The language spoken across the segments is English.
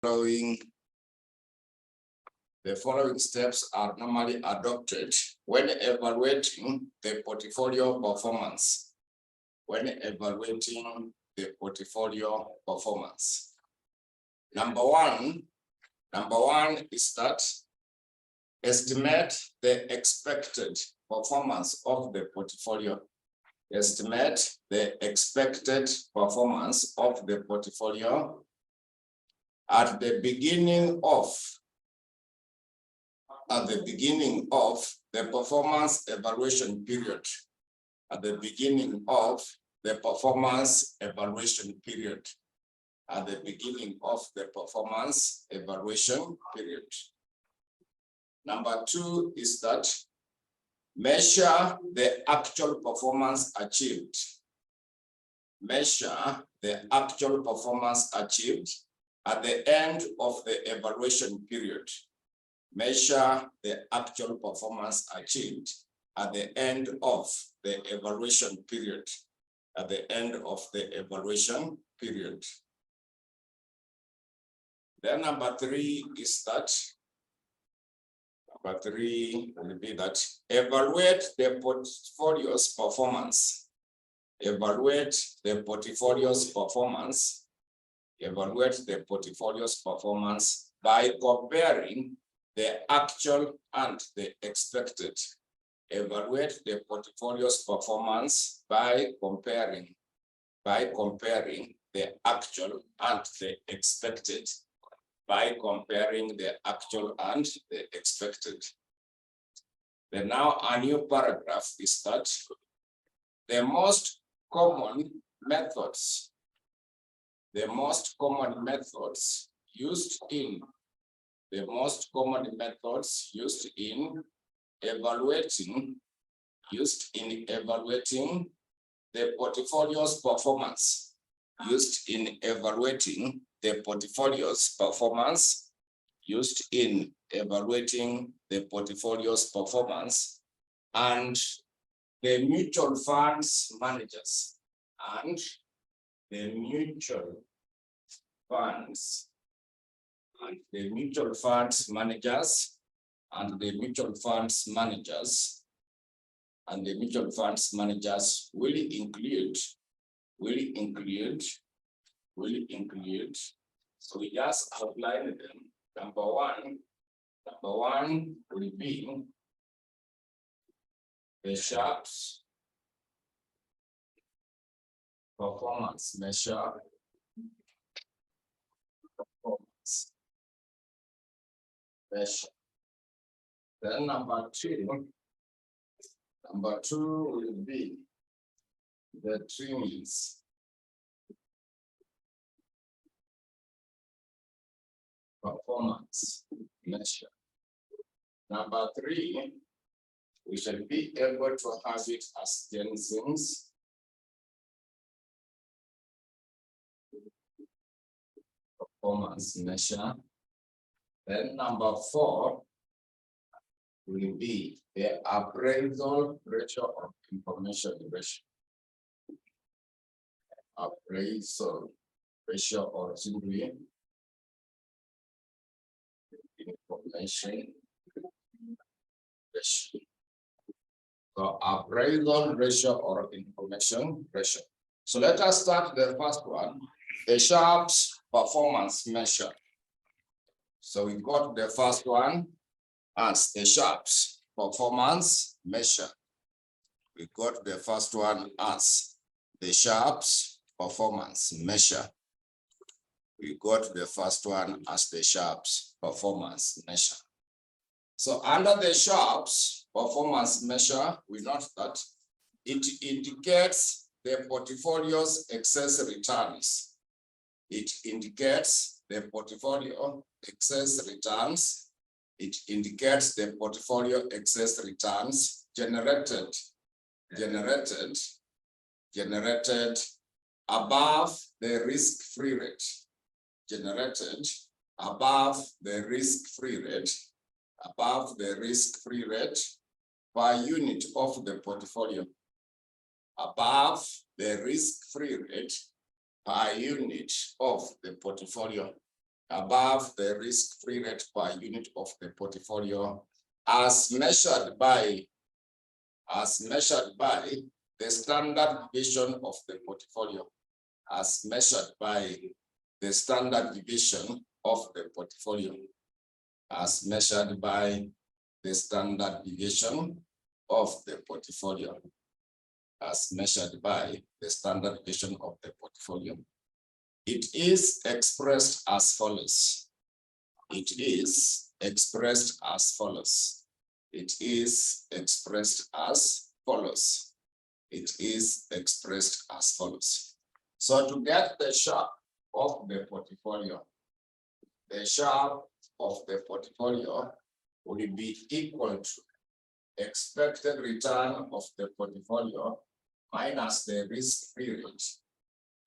The following steps are normally adopted when evaluating the portfolio performance. Number one is that estimate the expected performance of the portfolio. Estimate the expected performance of the portfolio at the beginning of the performance evaluation period. At the beginning of the performance evaluation period. At the beginning of the performance evaluation period. Number two is that measure the actual performance achieved. Measure the actual performance achieved at the end of the evaluation period. Measure the actual performance achieved at the end of the evaluation period. At the end of the evaluation period. Then number three is that evaluate the portfolio's performance. Evaluate the portfolio's performance. Evaluate the portfolio's performance by comparing the actual and the expected. Evaluate the portfolio's performance by comparing the actual and the expected. By comparing the actual and the expected. Then now a new paragraph is that the most common methods used in evaluating the portfolio's performance. Used in evaluating the portfolio's performance. Used in evaluating the portfolio's performance and the mutual funds managers and the mutual funds managers will include. So we just outline them. Number one will be the Sharpe's performance measure. Then number two will be the Trimmings performance measure. Number three, we shall be able to have it as Jensen's performance measure. Then number four will be the appraisal ratio of information ratio. Appraisal ratio or simply information ratio. So appraisal ratio or information ratio. So let us start the first one, the Sharpe's performance measure. So we got the first one as the Sharpe's performance measure. We got the first one as the Sharpe's performance measure. We got the first one as the Sharpe's performance measure. So under the Sharpe's performance measure, we note that it indicates the portfolio's excess returns. It indicates the portfolio excess returns. It indicates the portfolio excess returns generated above the risk-free rate. Generated above the risk-free rate per unit of the portfolio. Above the risk-free rate per unit of the portfolio. above the risk-free rate per unit of the portfolio as measured by the standard deviation of the portfolio, as measured by the standard deviation of the portfolio, as measured by the standard deviation of the portfolio, as measured by the standard deviation of the portfolio. It is expressed as follows. It is expressed as follows. It is expressed as follows. It is expressed as follows. So to get the Sharpe of the portfolio, the Sharpe of the portfolio will be equal to expected return of the portfolio minus the risk-free rate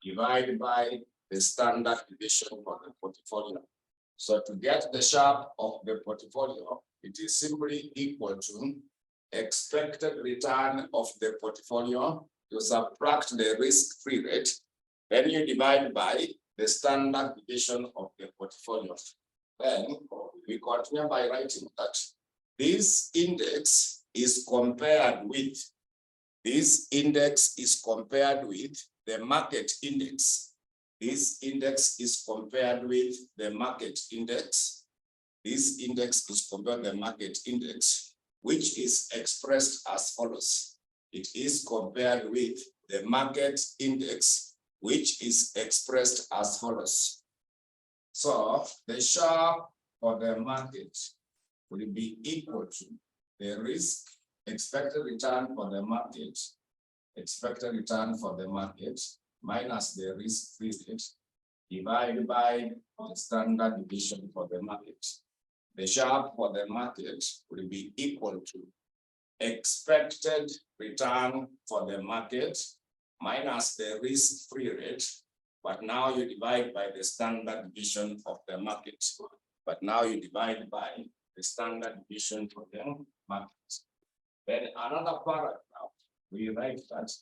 divided by the standard deviation for the portfolio. So to get the Sharpe of the portfolio, it is simply equal to expected return of the portfolio. You subtract the risk-free rate, then you divide by the standard deviation of the portfolio. Then we continue by writing that this index is compared with the market index. This index is compared with the market index. This index is compared with the market index, which is expressed as follows. It is compared with the market index, which is expressed as follows. So the Sharpe for the market will be equal to the risk expected return for the market, minus the risk-free rate divided by the standard deviation for the market. The Sharpe for the market will be equal to expected return for the market minus the risk-free rate, but now you divide by the standard deviation of the market. Then another paragraph, we write that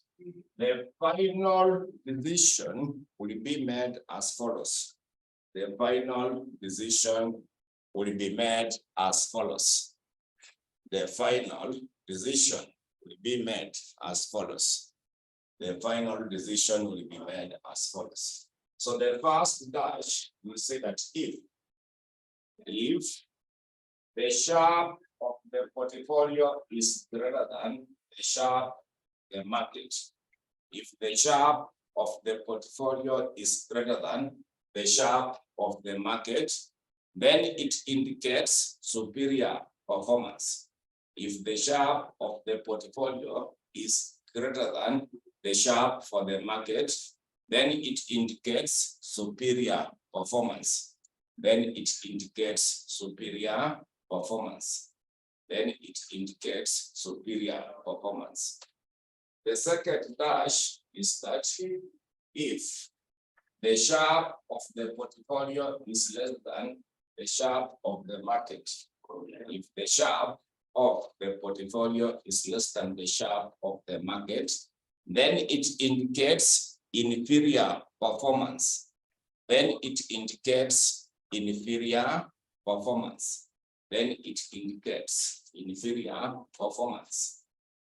the final decision will be made as follows. The final decision will be made as follows. The final decision will be made as follows. The final decision will be made as follows. So the first dash will say that if the Sharpe of the portfolio is greater than the Sharpe of the market, if the Sharpe of the portfolio is greater than the Sharpe of the market, then it indicates superior performance. If the Sharpe of the portfolio is greater than the Sharpe for the market, then it indicates superior performance. Then it indicates superior performance. Then it indicates superior performance. The second dash is that if the Sharpe of the portfolio is less than the Sharpe of the market, if the Sharpe of the portfolio is less than the Sharpe of the market, then it indicates inferior performance. Then it indicates inferior performance. Then it indicates inferior performance.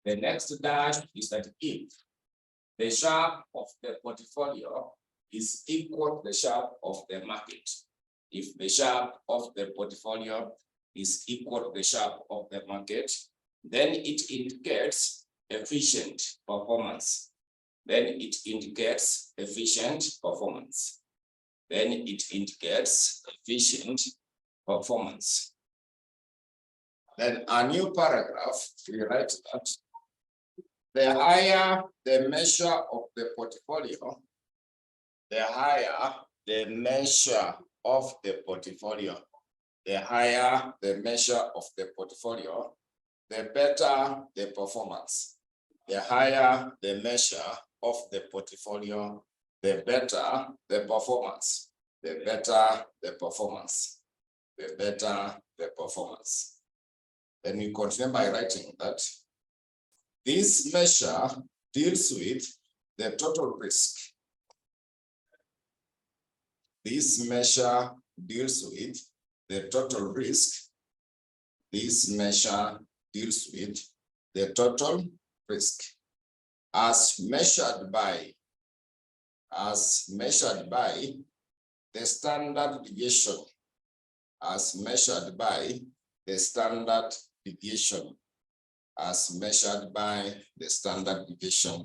The next dash is that if the Sharpe of the portfolio is equal to the Sharpe of the market, if the Sharpe of the portfolio is equal to the Sharpe of the market, then it indicates efficient performance. Then it indicates efficient performance. Then it indicates efficient performance. Then a new paragraph, we write that the higher the measure of the portfolio, the higher the measure of the portfolio, the higher the measure of the portfolio, the better the performance. The higher the measure of the portfolio, the better the performance. The better the performance. The better the performance. Then we continue by writing that this measure deals with the total risk. This measure deals with the total risk. This measure deals with the total risk as measured by the standard deviation, as measured by the standard deviation, as measured by the standard deviation.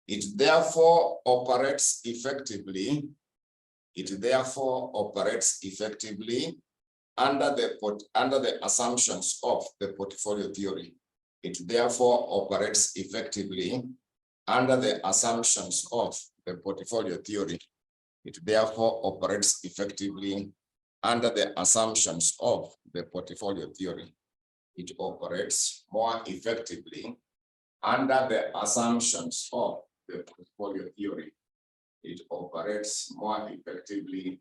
It therefore operates effectively. It therefore operates effectively under the assumptions of the portfolio theory. It therefore operates effectively under the assumptions of the portfolio theory. It therefore operates effectively under the assumptions of the portfolio theory. It operates more effectively under the assumptions of the portfolio theory. It operates more effectively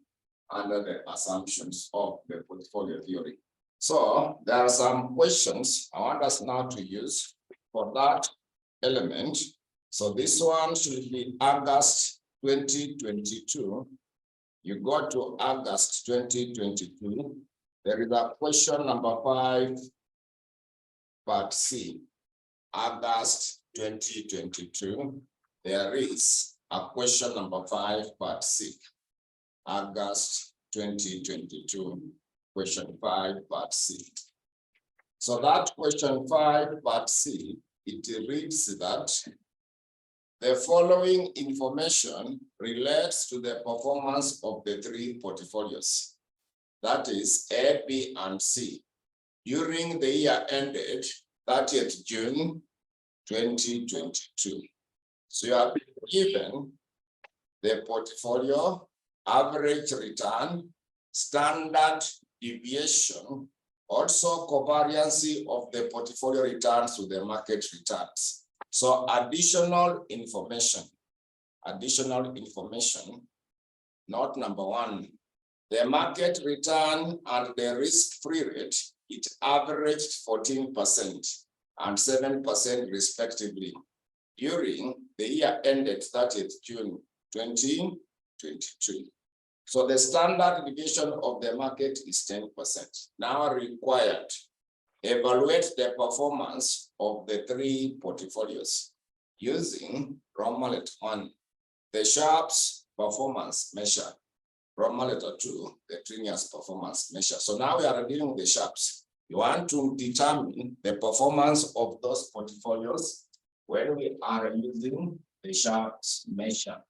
under the assumptions of the portfolio theory. So there are some questions I want us now to use for that element. So this one should be August 2022. You go to August 2022. There is a question number 5, part C. August 2022. There is a question number 5, part C. August 2022, question 5, part C. So that question 5, part C, it reads that the following information relates to the performance of the 3 portfolios, that is A, B, and C, during the year ended 30th June 2022. So you have been given the portfolio average return, standard deviation, also covariance of the portfolio returns to the market returns. So additional information, note number 1, the market return and the risk-free rate, it averaged 14% and 7% respectively during the year ended 30th June 2022. So the standard deviation of the market is 10%. Now required, evaluate the performance of the 3 portfolios using Roman letter 1, the Sharpe's performance measure, Roman letter 2, the Trinian's performance measure. So now we are dealing with the Sharpe's. You want to determine the performance of those portfolios when we are using the Sharpe's measure,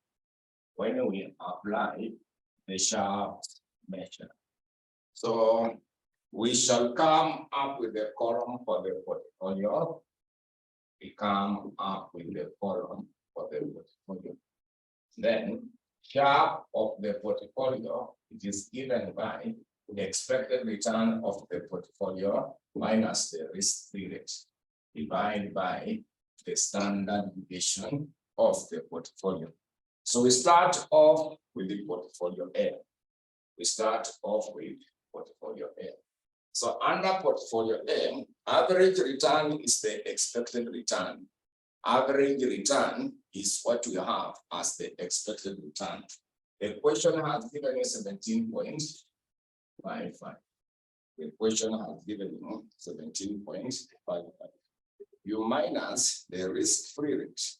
when we apply the Sharpe's measure. So we shall come up with a column for the portfolio. We come up with the column for the portfolio. Then Sharpe of the portfolio, it is given by the expected return of the portfolio minus the risk-free rate divided by the standard deviation of the portfolio. So we start off with the portfolio A. So under portfolio A, average return is the expected return. Average return is what we have as the expected return. The question has given you 17.55. The question has given you 17.55. You minus the risk-free rate.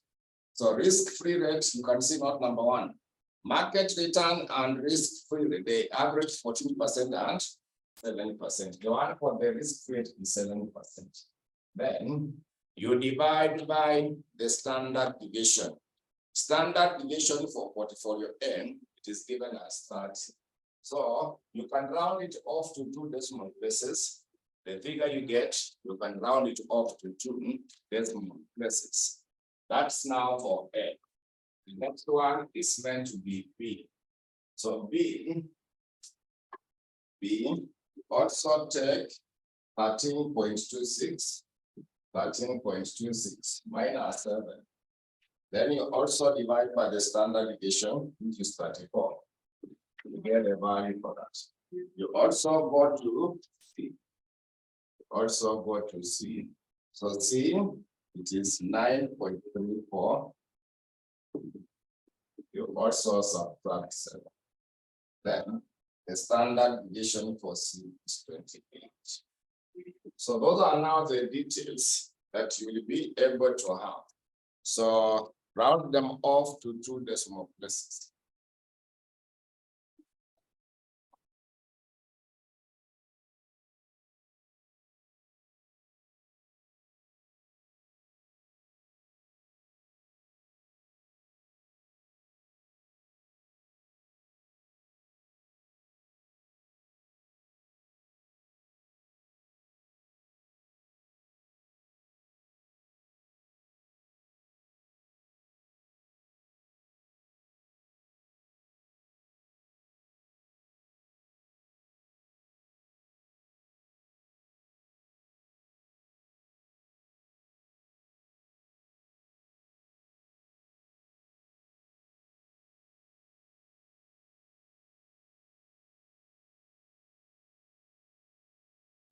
So risk-free rate, you can see note number 1. Market return and risk-free rate, they average 14% and 7%. The one for the risk-free rate is 7%. Then you divide by the standard deviation. Standard deviation for portfolio N, it is given as 30. So you can round it off to 2 decimal places. The figure you get, you can round it off to 2 decimal places. That's now for A. The next one is meant to be B. So B also take 13.26 minus 7. Then you also divide by the standard deviation, which is 34. You get a value for that. You also go to C. So C, it is 9.34. You also subtract 7. Then The standard deviation for C is 28. So those are now the details that you will be able to have. So round them off to 2 decimal places.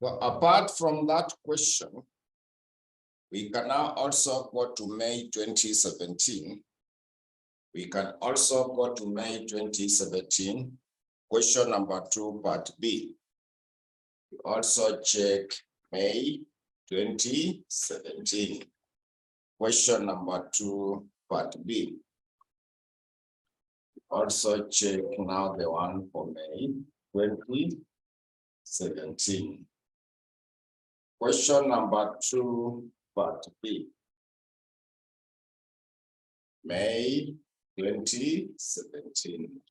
Well, apart from that question, we can now also go to May 2017. We can also go to May 2017, question number 2, part B. We also check May 2017, question number 2, part B. Also check now the one for May 2017. Question number 2, part B. May 2017.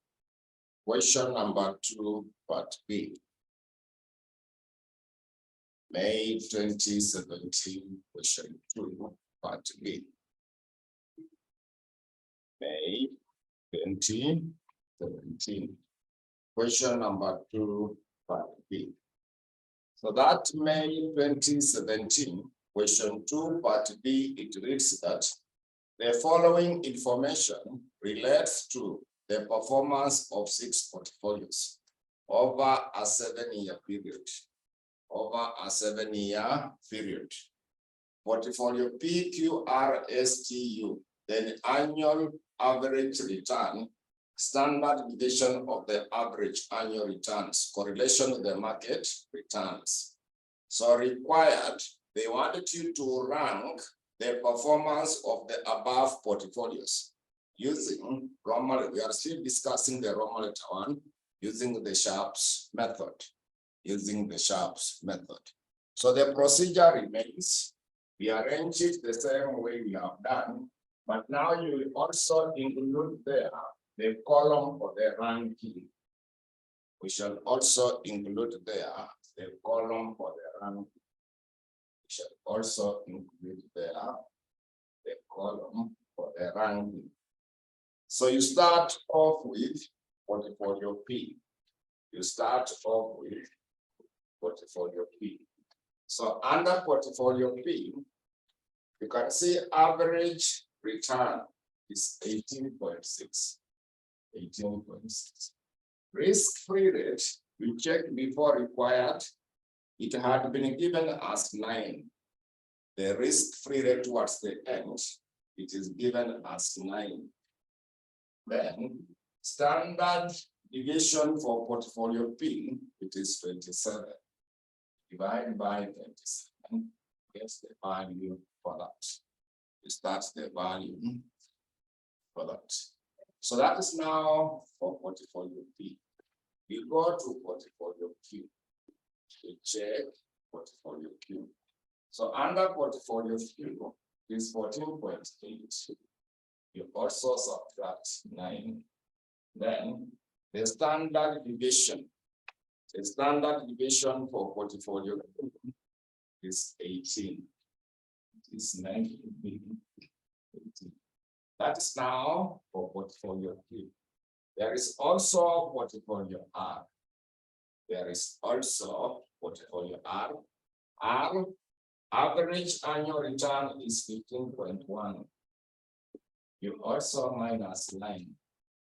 Question number 2, part B. May 2017, question 2, part B. May 2017. Question number 2, part B. So that May 2017, question 2, part B, it reads that the following information relates to the performance of 6 portfolios over a 7-year period. Over a 7-year period. Portfolio PQRSTU, then annual average return, standard deviation of the average annual returns, correlation with the market returns. So required, they wanted you to rank the performance of the above portfolios using Roman. We are still discussing the Roman letter 1 using the Sharpe's method. Using the Sharpe's method. So the procedure remains. We arrange it the same way we have done, but now you will also include there the column for the ranking. We shall also include there the column for the ranking. We shall also include there the column for the ranking. So you start off with portfolio P. You start off with portfolio P. So under portfolio P, you can see average return is 18.6. 18.6. Risk-free rate, we checked before required, it had been given as 9. The risk-free rate towards the end, it is given as 9. Then standard deviation for portfolio P, it is 27. Divide by 27, gets the value for that. You start the value for that. So that is now for portfolio P. We go to portfolio Q. We check portfolio Q. So under portfolio Q is 14.8. You also subtract 9. Then the standard deviation. The standard deviation for portfolio is 18. It is 19. That is now for portfolio Q. There is also portfolio R. There is also portfolio R. R, average annual return is 15.1. You also minus 9.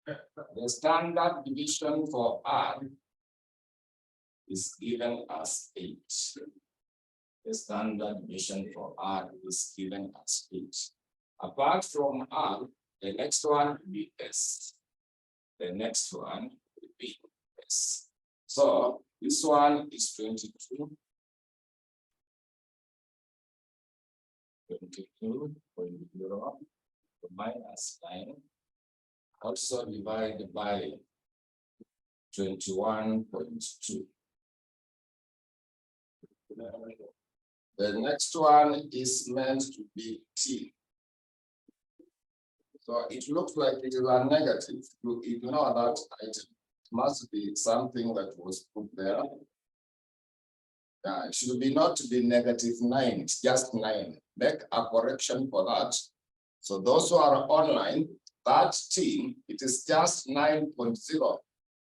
The standard deviation for R is given as 8. The standard deviation for R is given as 8. Apart from R, the next one will be S. The next one will be S. So this one is 22. 22.0 minus 9. Also divided by 21.2. The next one is meant to be T. So it looks like it is a negative. You ignore that item. It must be something that was put there. It should be not to be -9, it's just 9. Make a correction for that. So those who are online, that T, it is just 9.0,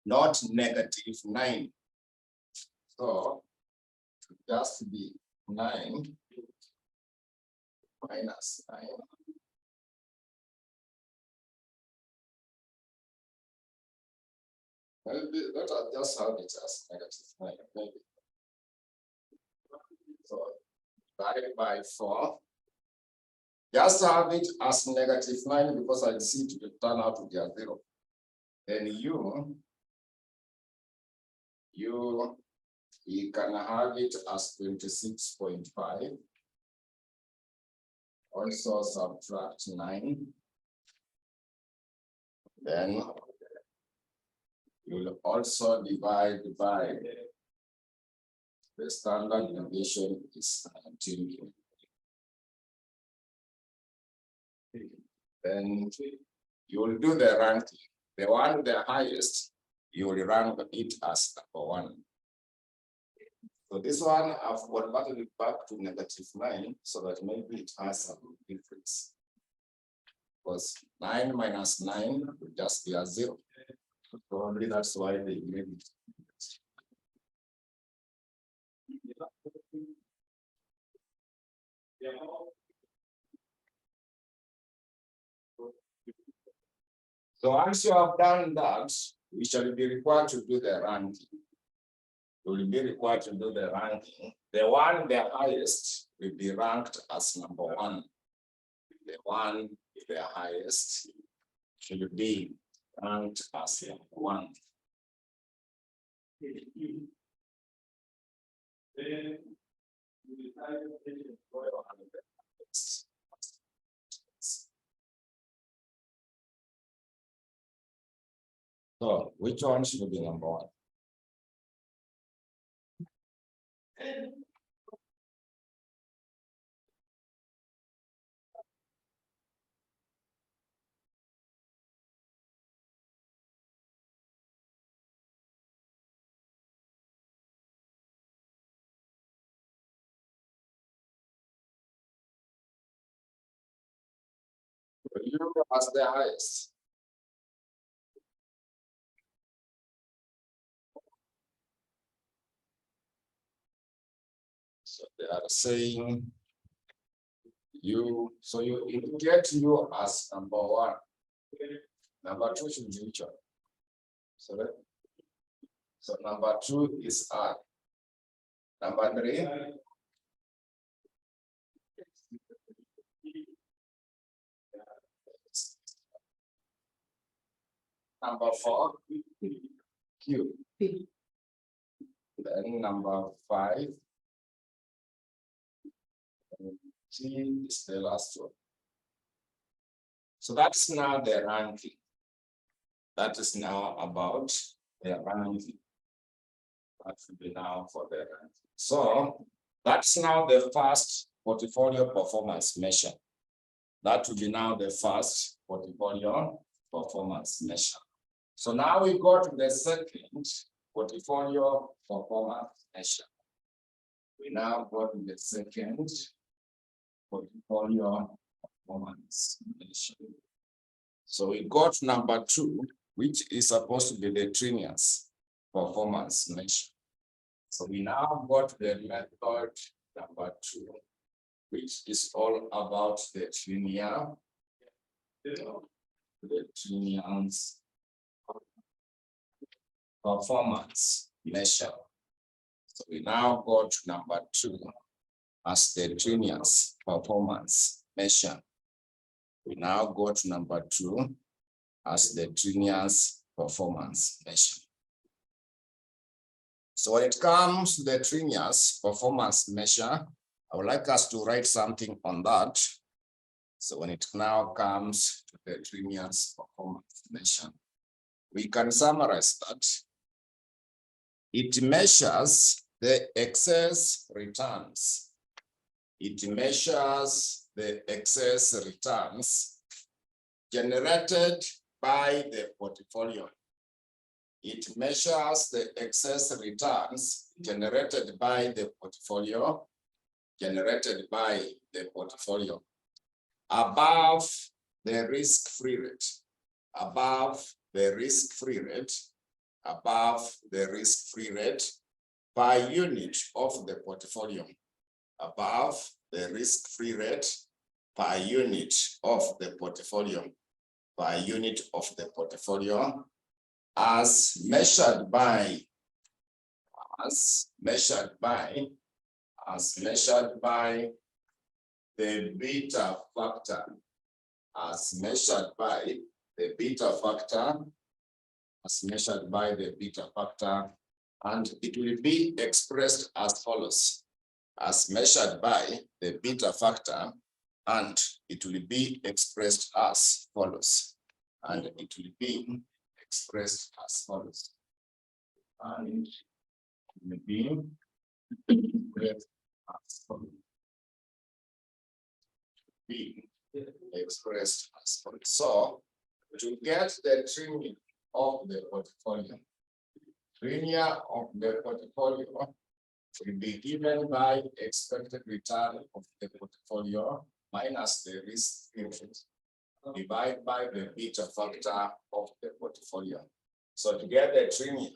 not -9. So just be 9 minus 9. Maybe let us just have it as -9, maybe. So divided by 4. Just have it as -9 because I see it will turn out to be a 0. Then you can have it as 26.5. Also subtract 9. Then you'll also divide by the standard deviation is 19. Then you will do the ranking. The one with the highest, you will rank it as number 1. So this one, I've converted it back to -9 so that maybe it has some difference. Because 9 minus 9 will just be a 0. Probably that's why they made it. So once you have done that, we shall be required to do the ranking. You will be required to do the ranking. The one, the highest, will be ranked as number 1. The one with the highest should be ranked as number 1. So which one should be number 1? You as the highest. So they are saying you, so you indicate you as number 1. Number 2 should be which one? Sorry. So number 2 is R. Number 3. Number 4, Q. Then number 5, T is the last one. So that's now the ranking. That is now about the ranking. That should be now for the ranking. So that's now the first portfolio performance measure. That will be now the first portfolio performance measure. So now we go to the second portfolio performance measure. We now go to the second portfolio performance measure. So we got number 2, which is supposed to be the Trinian's performance measure. So we now got the method number 2, which is all about the Trinian, the Trinian's performance measure. So we now go to number 2 as the Trinian's performance measure. We now go to number 2 as the Trinian's performance measure. So when it comes to the Trinia's performance measure, I would like us to write something on that. So when it now comes to the Trinia's performance measure, we can summarize that it measures the excess returns. It measures the excess returns generated by the portfolio. It measures the excess returns generated by the portfolio, above the risk-free rate, per unit of the portfolio, as measured by the beta factor, and it will be expressed as follows, as measured by the beta factor, and it will be expressed as follows, and it will be expressed as follows, and it will be expressed as follows. So to get the Trinia of the portfolio, will be given by expected return of the portfolio minus the risk interest divided by the beta factor of the portfolio. So to get the Trinia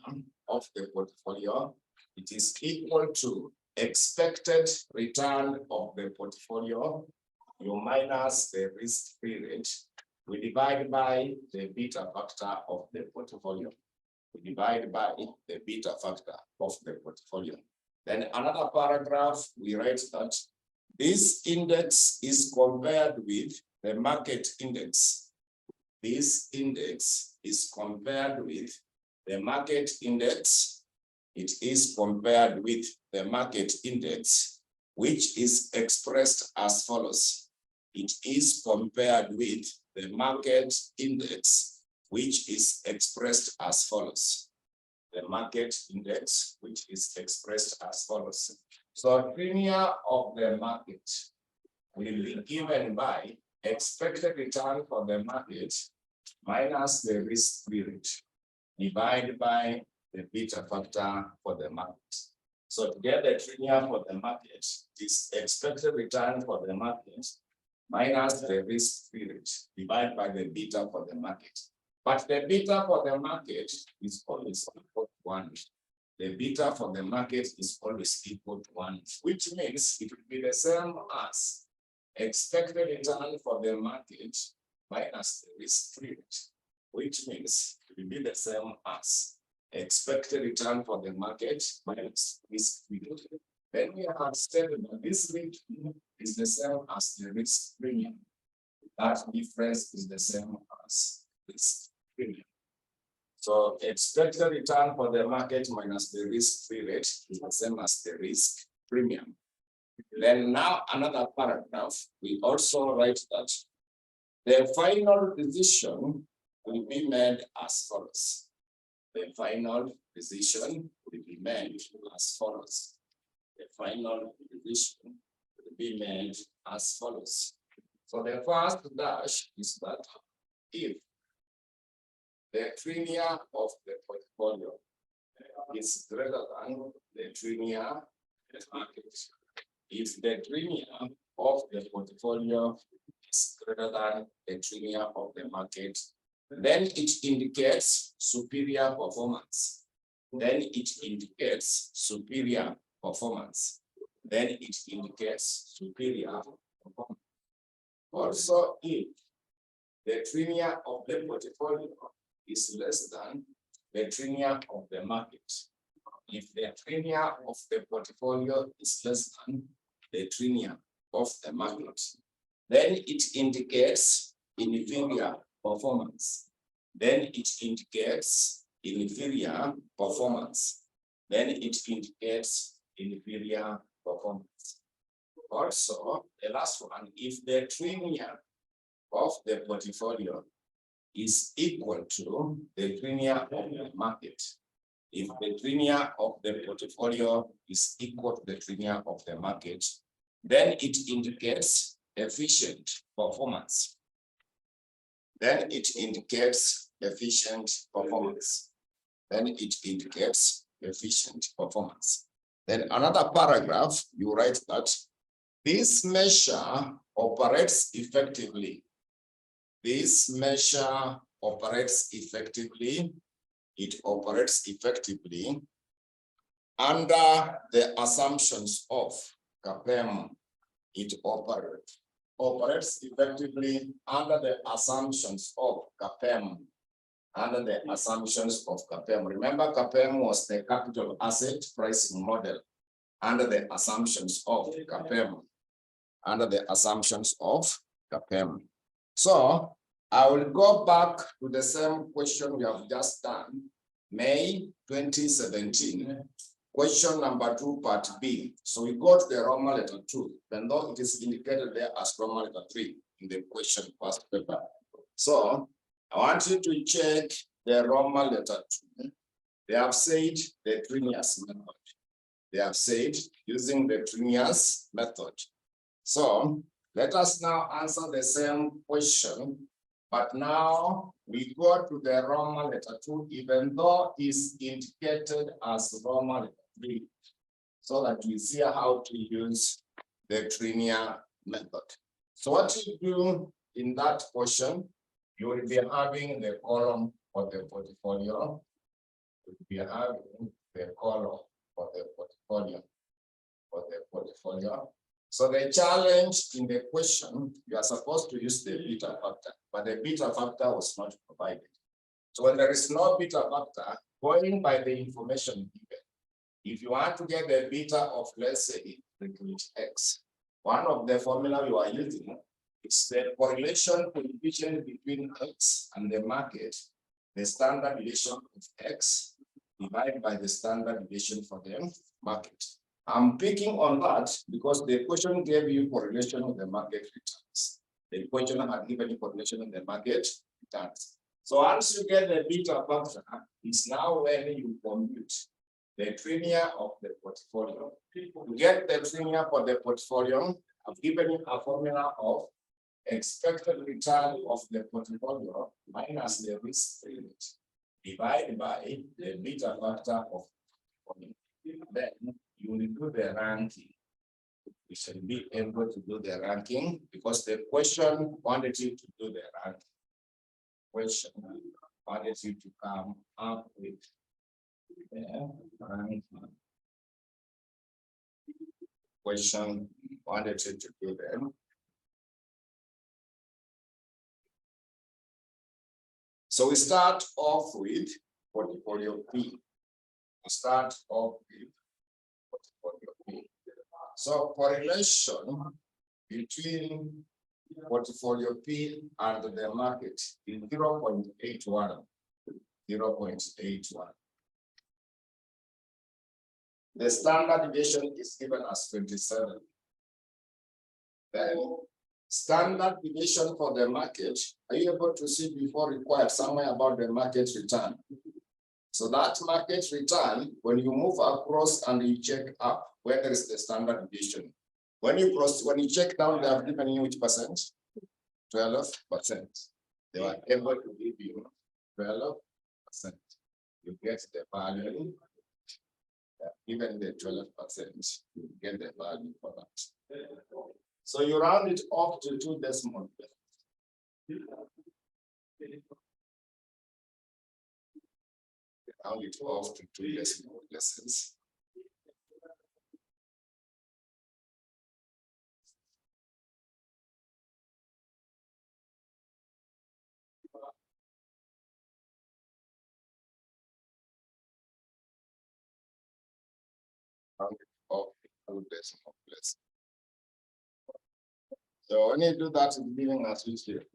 of the portfolio, it is equal to expected return of the portfolio, you minus the risk-free rate, we divide by the beta factor of the portfolio. Then another paragraph, we write that this index is compared with the market index. This index is compared with the market index. It is compared with the market index, which is expressed as follows. It is compared with the market index, which is expressed as follows. The market index, which is expressed as follows. So Trinia of the market will be given by expected return for the market minus the risk-free rate divided by the beta factor for the market. So to get the Trinia for the market, this expected return for the market minus the risk-free rate divided by the beta for the market. But the beta for the market is always equal to 1. The beta for the market is always equal to 1, which means it will be the same as expected return for the market minus the risk-free rate, which means it will be the same as expected return for the market minus risk-free rate. Then we have stated that this rate is the same as the risk premium. That difference is the same as risk premium. So expected return for the market minus the risk-free rate is the same as the risk premium. Then now another paragraph, we also write that the final decision will be made as follows. The final decision will be made as follows. The final decision will be made as follows. So the first dash is that if the Trinia of the portfolio is greater than the Trinia of the market, if the Trinia of the portfolio is greater than the Trinia of the market, then it indicates superior performance. Then it indicates superior performance. Then it indicates superior performance. Also, if the Trinia of the portfolio is less than the Trinia of the market, if the Trinia of the portfolio is less than the Trinia of the market, then it indicates inferior performance. Then it indicates inferior performance. then it indicates inferior performance. Also, the last one, if the premium of the portfolio is equal to the premium of the market, if the premium of the portfolio is equal to the premium of the market, then it indicates efficient performance. Then it indicates efficient performance. Then it indicates efficient performance. Then another paragraph, you write that this measure operates effectively. This measure operates effectively. It operates effectively under the assumptions of CAPM. It operates effectively under the assumptions of CAPM. Under the assumptions of CAPM. Remember, CAPM was the capital asset pricing model. Under the assumptions of CAPM. Under the assumptions of CAPM. So I will go back to the same question we have just done, May 2017, question number 2, part B. So we got the Roman letter 2, even though it is indicated there as Roman letter 3 in the question first paper. So I want you to check the Roman letter 2. They have said the Trias method. They have said using the Trias method. So let us now answer the same question, but now we go to the Roman letter 2, even though it's indicated as Roman letter 3, so that we see how to use the Trias method. So what you do in that question, you will be having the column for the portfolio. You will be having the column for the portfolio. So the challenge in the question, you are supposed to use the beta factor, but the beta factor was not provided. So when there is no beta factor, going by the information given, if you want to get the beta of, let's say, X, one of the formula you are using is the correlation coefficient between X and the market, the standard deviation of X divided by the standard deviation for the market. I'm picking on that because the question gave you correlation with the market returns. The question had given you correlation with the market returns. So once you get the beta factor, it's now when you compute the premium of the portfolio. To get the premium for the portfolio, I've given you a formula of expected return of the portfolio minus the risk rate divided by the beta factor of the portfolio. Then you will do the ranking. We should be able to do the ranking because the question wanted you to do the ranking. Question wanted you to come up with the ranking. Question wanted you to do them. So we start off with portfolio P. We start off with portfolio P. So correlation between portfolio P and the market is 0.81. 0.81. The standard deviation is given as 27. Then standard deviation for the market, are you able to see before required somewhere about the market return? So that market return, when you move across and you check up, where there is the standard deviation. When you check down, they have given you which percent? 12%. They were able to give you 12%. You get the value. Even the 12%, you get the value for that. So you round it off to 2 decimal places. Round it off to 2 decimal places. Round it off to 2 decimal places. So when you do that, it's giving us which here.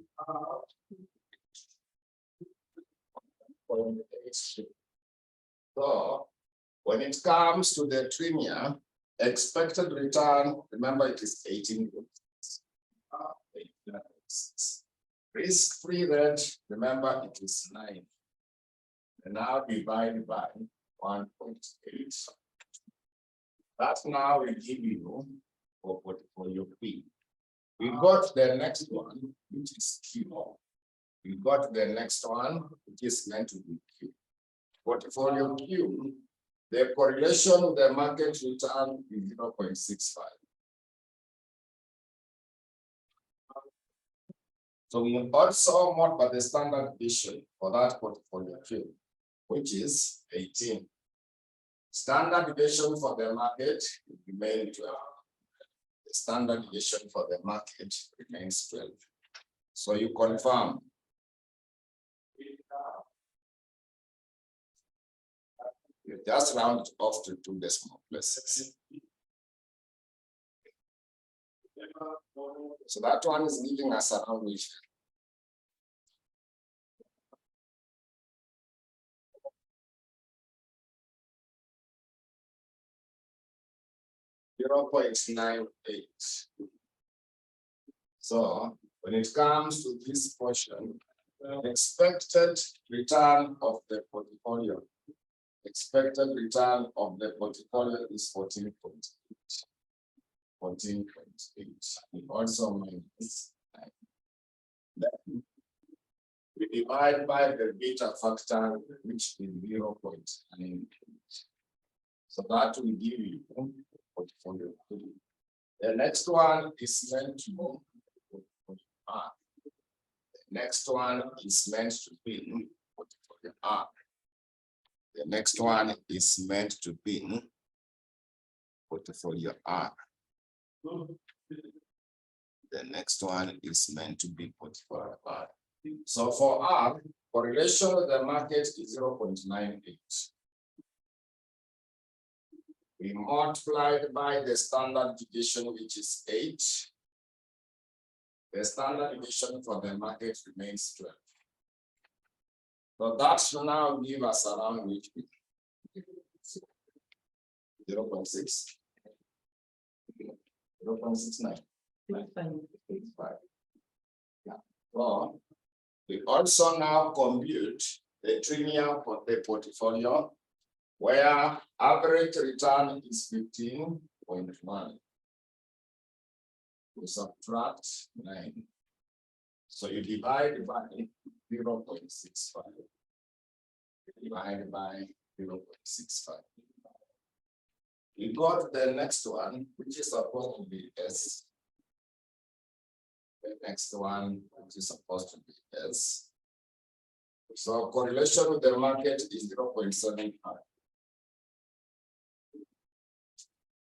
So When it comes to the Tremia, expected return, remember it is 18. Risk-free rate, remember it is 9. And now divide by 1.8. That now will give you for your P. We got the next one, which is Q. We got the next one, which is meant to be Q. Portfolio Q, the correlation with the market return is 0.65. So we also modify the standard deviation for that portfolio Q, which is 18. Standard deviation for the market remains 12. The standard deviation for the market remains 12. So you confirm. You just round it off to 2 decimal places. So that one is giving us around which 0.98. So when it comes to this portion, expected return of the portfolio, expected return of the portfolio is 14.8. 14.8. We also minus 9. Then we divide by the beta factor, which is 0.9. So that will give you portfolio. The next one is meant to R. The next one is meant to be portfolio R. The next one is meant to be portfolio R. The next one is meant to be portfolio R. So for R, correlation with the market is 0.98. We multiplied by the standard deviation, which is 8. The standard deviation for the market remains 12. So that should now give us around which 0.6. 0.69. Yeah. So we also now compute the premium for the portfolio, where average return is 15.1. We subtract 9. So you divide by 0.65. Divide by 0.65. We got the next one, which is supposed to be S. The next one, which is supposed to be S. So correlation with the market is 0.75.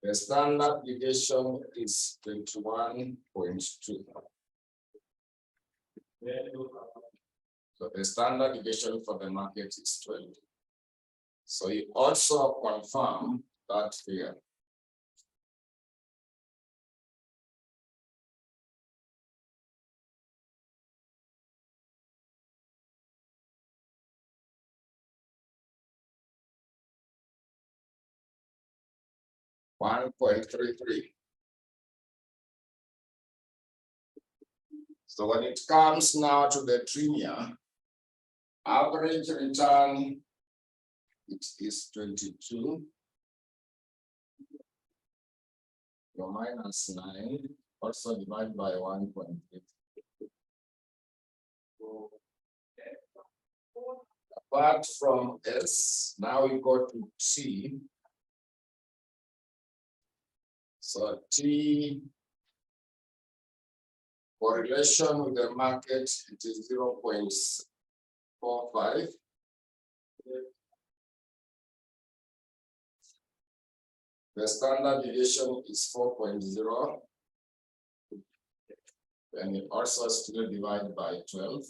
The standard deviation is 21.2. So the standard deviation for the market is 12. So you also confirm that here. $1.33. So when it comes now to the Tremia, average return, it is 22. Your minus 9, also divide by 1.8. Apart from S, now we go to T. So T correlation with the market, it is 0.45. The standard deviation is 4.0. And it also still divided by 12.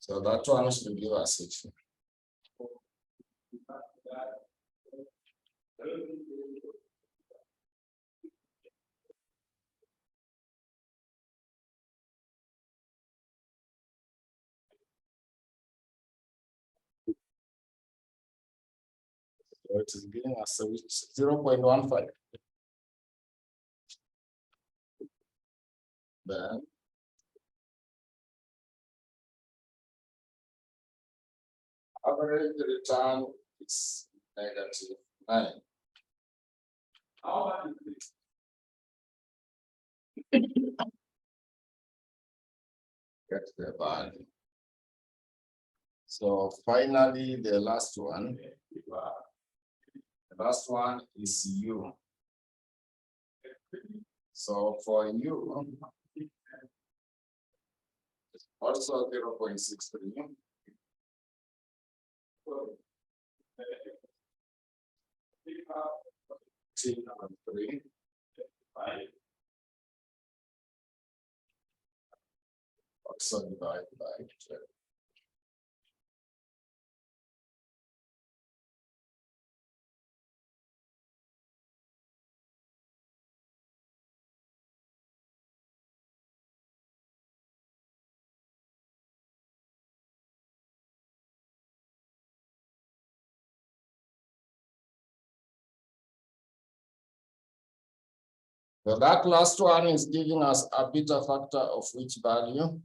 So that one should give us 6. So it is giving us 0.15. Then average return is -9. Get the value. So finally, the last one is U. So for U, also 0.63. Three, also divided by 12. So that last one is giving us a beta factor of which value?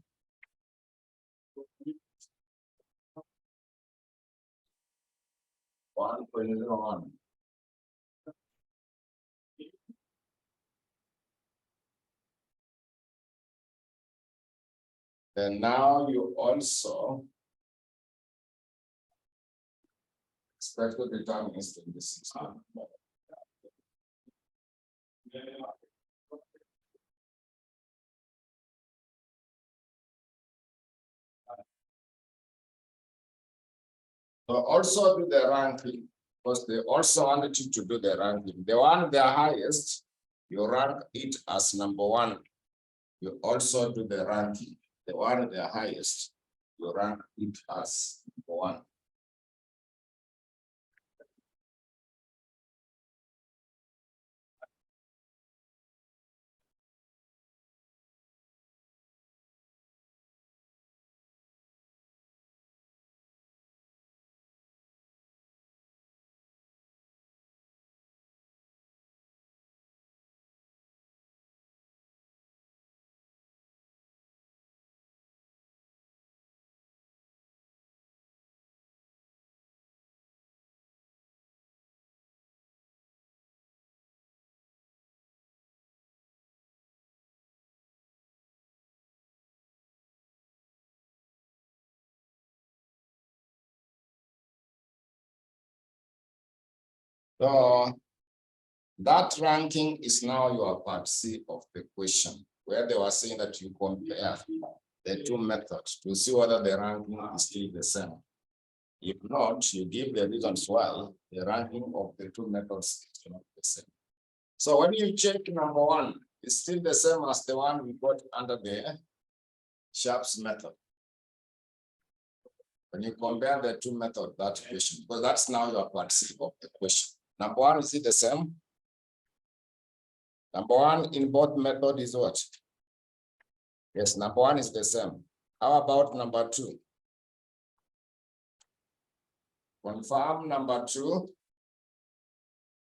One point zero one. Then now you also expected return is 26. So also do the ranking, because they also wanted you to do the ranking. The one the highest, you rank it as number one. You also do the ranking. The one the highest, you rank it as number one. So that ranking is now your part C of the question, where they were saying that you compare the two methods to see whether the ranking is still the same. If not, you give the reasons why the ranking of the two methods is not the same. So when you check number one, it's still the same as the one we got under the Sharpe's method. When you compare the two methods, that question, because that's now your part C of the question. Number one, is it the same? Number one in both methods is what? Yes, number one is the same. How about number two? Confirm number two.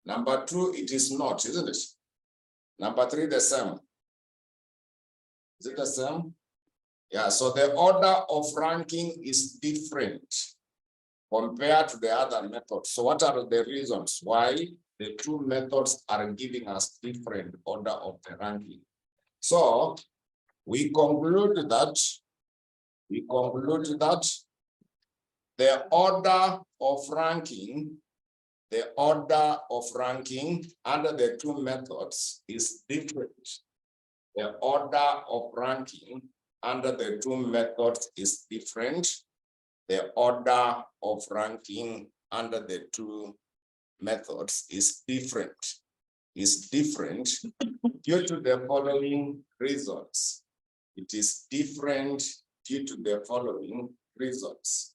Number two, it is not, isn't it? Number three, the same. Is it the same? Yeah, so the order of ranking is different compared to the other methods. So what are the reasons why the two methods are giving us different order of the ranking? So we conclude that the order of ranking under the two methods is different. The order of ranking under the two methods is different. The order of ranking under the two methods is different. Is different due to the following reasons. It is different due to the following reasons.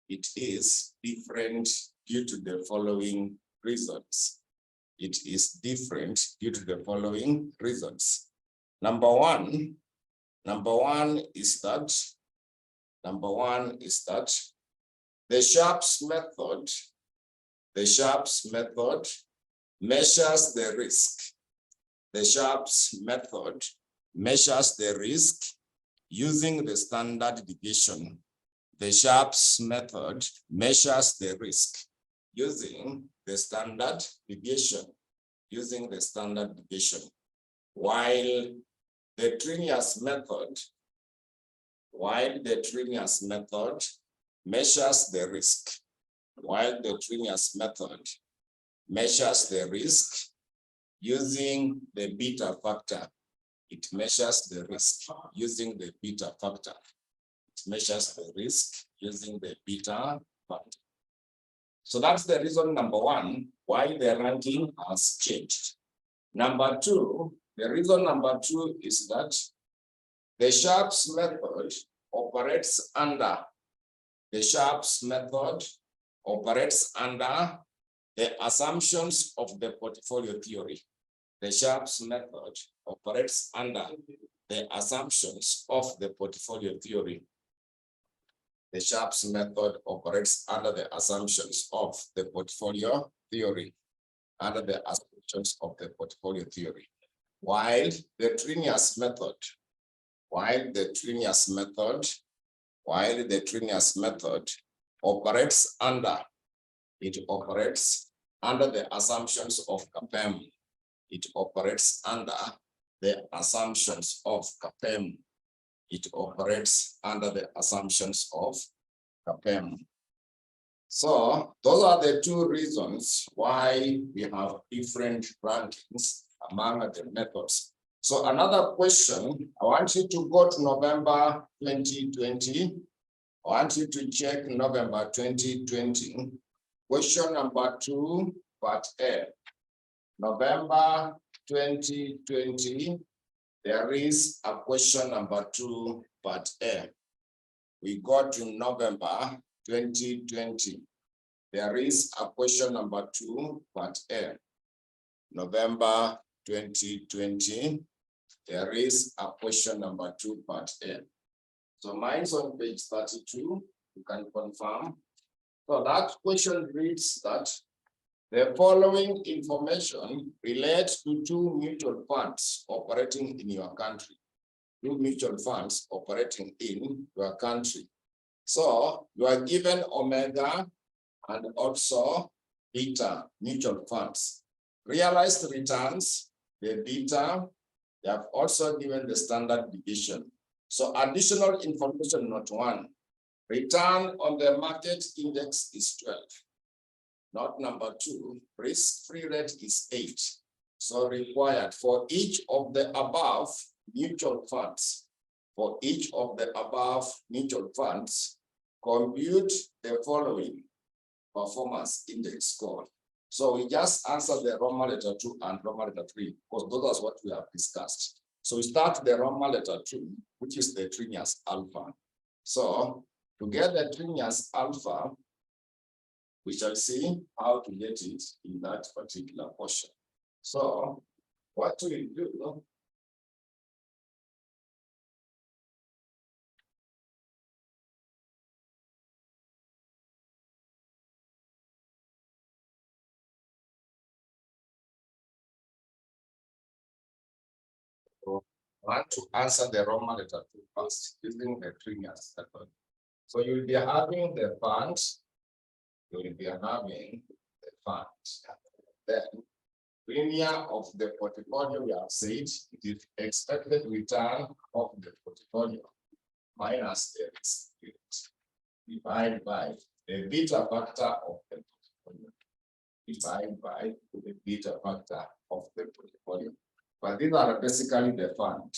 It is different due to the following reasons. It is different due to the following reasons. Number one is that the Sharpe's method measures the risk. The Sharpe's method measures the risk using the standard deviation. The Sharpe's method measures the risk using the standard deviation. While the Trinius method measures the risk. Using the beta factor. It measures the risk using the beta factor. So that's the reason number one, why the ranking has changed. Number two, the reason number two is that the Sharpe's method operates under the assumptions of the portfolio theory. The Sharpe's method operates under the assumptions of the portfolio theory. The Sharpe's method operates under the assumptions of the portfolio theory. While the Trinius method operates under the assumptions of CAPM. So those are the two reasons why we have different rankings among the methods. So another question, I want you to go to November 2020. I want you to check November 2020. Question number 2, part A. November 2020, there is a question number 2, part A. We go to November 2020. There is a question number 2, part A. November 2020, there is a question number 2, part A. So mine's on page 32, you can confirm. So that question reads that the following information relates to two mutual funds operating in your country. So you are given Omega and also Beta mutual funds. Realized returns, the Beta, they have also given the standard deviation. So additional information, note 1. Return on the market index is 12. Note number 2, risk-free rate is 8. So required for each of the above mutual funds. Compute the following performance index score. So we just answer the Roman letter 2 and Roman letter 3, because those are what we have discussed. So we start the Roman letter 2, which is the Trinius alpha. So to get the Trinius alpha, we shall see how to get it in that particular portion. So what do we do? So I want to answer the Roman letter 2 first using the Trinius method. So you'll be having the funds. Then linear of the portfolio, we have said it is expected return of the portfolio minus the risk rate divided by the beta factor of the portfolio. But these are basically the fund.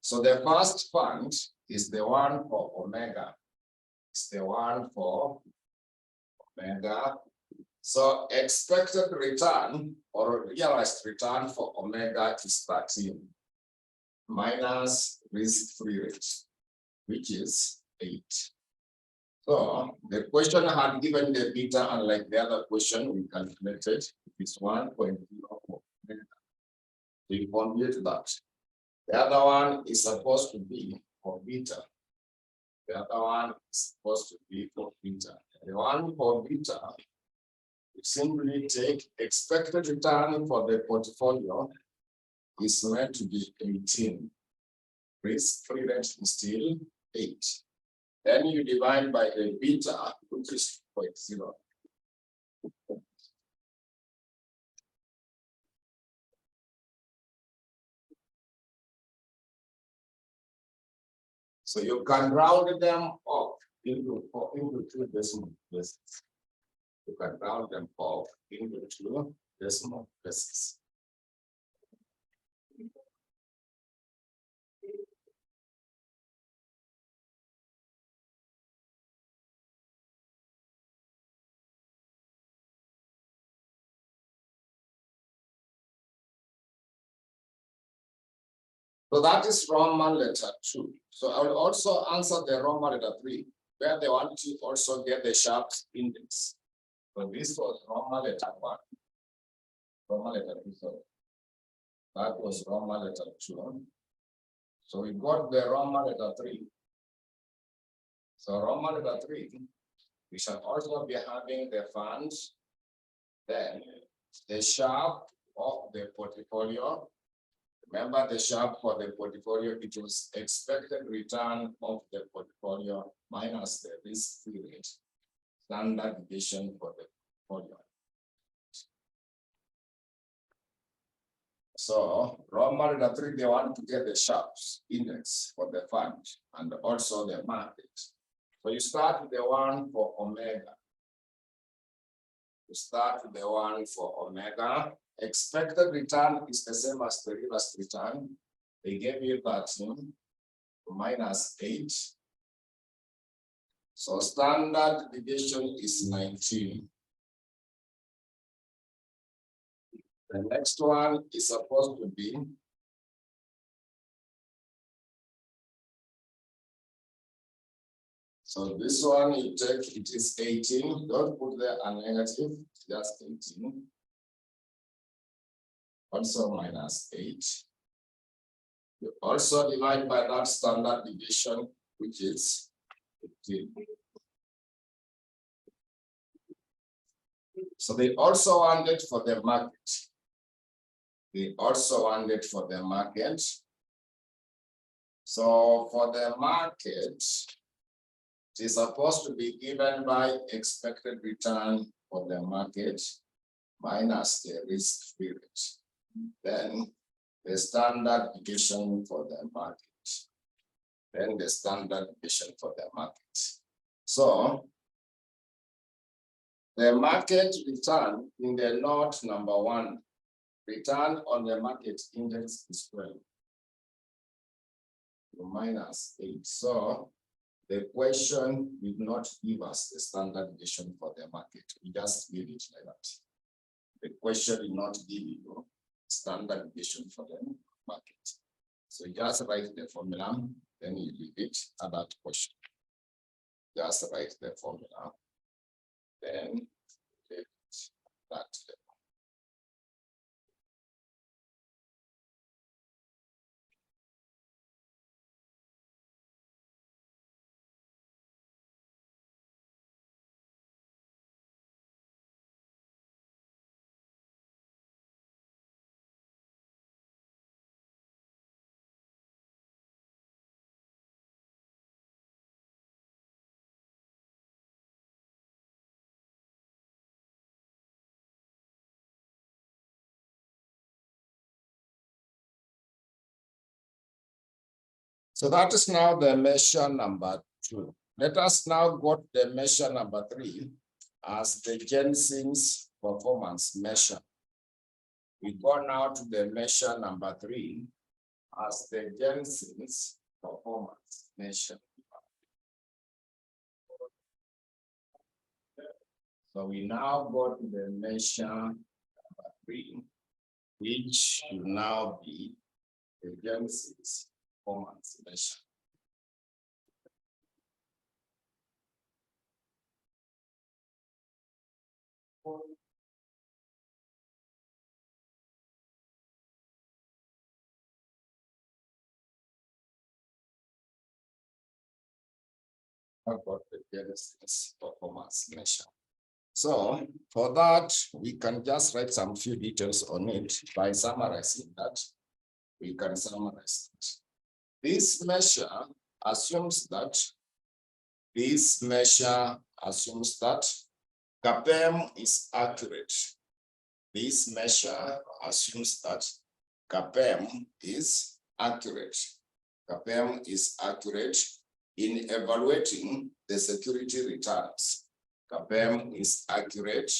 So the first fund is the one for Omega. So expected return or realized return for Omega is 13 minus risk-free rate, which is 8. So the question had given the beta, unlike the other question we calculated, it's 1.04. So you compute that. The other one is supposed to be for beta. The other one is supposed to be for beta. The one for beta, we simply take expected return for the portfolio is meant to be 18. Risk-free rate is still 8. Then you divide by the beta, which is 0.0. So you can round them up into two decimal places. You can round them off into two decimal places. So that is Roman letter 2. So I will also answer the Roman letter 3, where they want to also get the Sharpe's index. So this was Roman letter 1. Roman letter 2, sorry. That was Roman letter 2. So we got the Roman letter 3. So Roman letter 3, we shall also be having the funds, then the Sharpe of the portfolio. Remember the Sharpe for the portfolio, it was expected return of the portfolio minus the risk-free rate, standard deviation for the portfolio. So Roman letter 3, they want to get the Sharpe's index for the fund and also the market. So you start with the one for omega. You start with the one for omega. Expected return is the same as the reverse return. They gave you 13 minus 8. So standard deviation is 19. The next one is supposed to be so this one you take, it is 18. Don't put there a negative, just 18. Also minus 8. You also divide by that standard deviation, which is 15. So they also want it for the market. They also want it for the market. So for the market, it is supposed to be given by expected return for the market minus the risk-free rate. Then the standard deviation for the market. Then the standard deviation for the market. So the market return in the note number 1, return on the market index is 12 minus 8. So the question did not give us the standard deviation for the market. We just give it like that. The question did not give you standard deviation for the market. So you just write the formula, then you leave it at that question. Just write the formula, then leave it that level. So that is now the measure number 2. Let us now go to the measure number 3 as the Jensen's performance measure. We go now to the measure number 3 as the Jensen's performance measure. So we now go to the measure number 3, which will now be the Jensen's performance measure. about the Genesis performance measure. So for that, we can just write some few details on it by summarizing that. We can summarize it. This measure assumes that CAPM is accurate. This measure assumes that CAPM is accurate. CAPM is accurate in evaluating the security returns. CAPM is accurate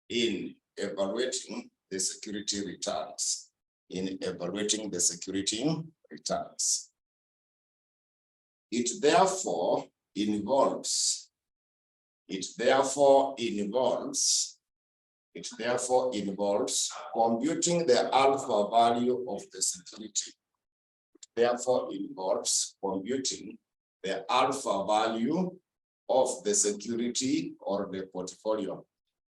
in evaluating the security returns. It therefore involves computing the alpha value of the security. Therefore involves computing the alpha value of the security or the portfolio.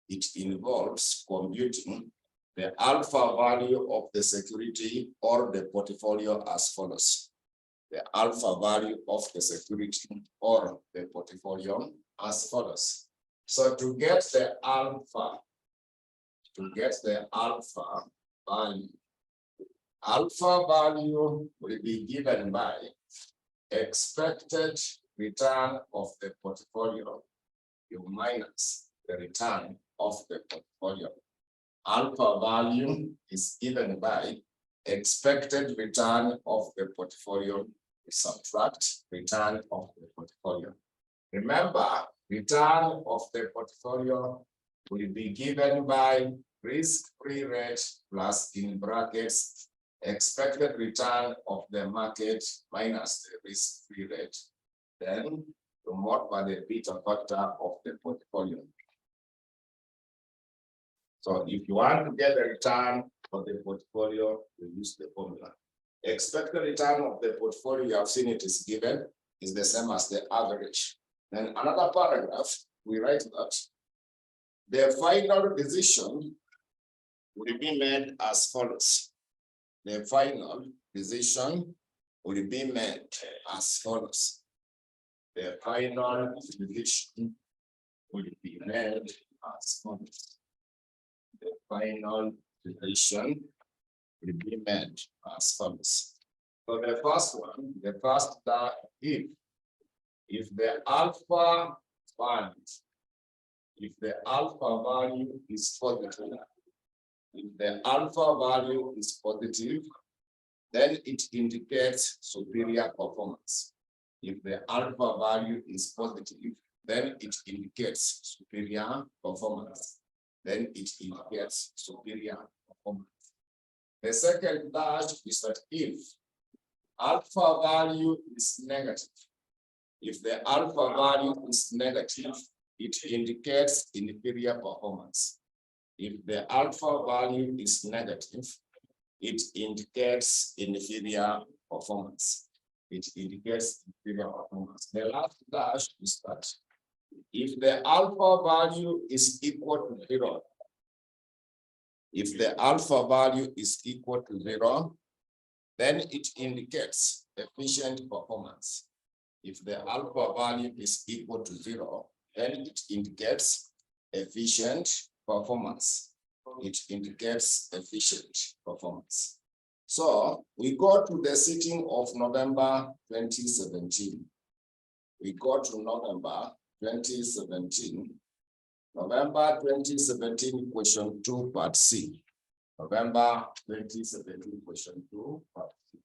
It involves computing the alpha value of the security or the portfolio as follows. The alpha value of the security or the portfolio as follows. So to get the alpha value will be given by expected return of the portfolio minus the return of the portfolio. Alpha value is given by expected return of the portfolio, subtract return of the portfolio. Remember, return of the portfolio will be given by risk-free rate plus in brackets expected return of the market minus the risk-free rate. Then to multiply the beta factor of the portfolio. So if you want to get the return of the portfolio, you use the formula. Expected return of the portfolio, you have seen it is given, is the same as the average. Then another paragraph, we write that the final decision will be made as follows. The final decision will be made as follows. The final decision will be made as follows. The final decision will be made as follows. So the first one, if the alpha value is positive, then it indicates superior performance. If the alpha value is positive, then it indicates superior performance. The second dash is that if alpha value is negative, if the alpha value is negative, it indicates inferior performance. If the alpha value is negative, it indicates inferior performance. The last dash is that if the alpha value is equal to 0, then it indicates efficient performance. If the alpha value is equal to 0, then it indicates efficient performance. So we go to the sitting of November 2017. November 2017, question 2, part C. November 2017, question 2, part C.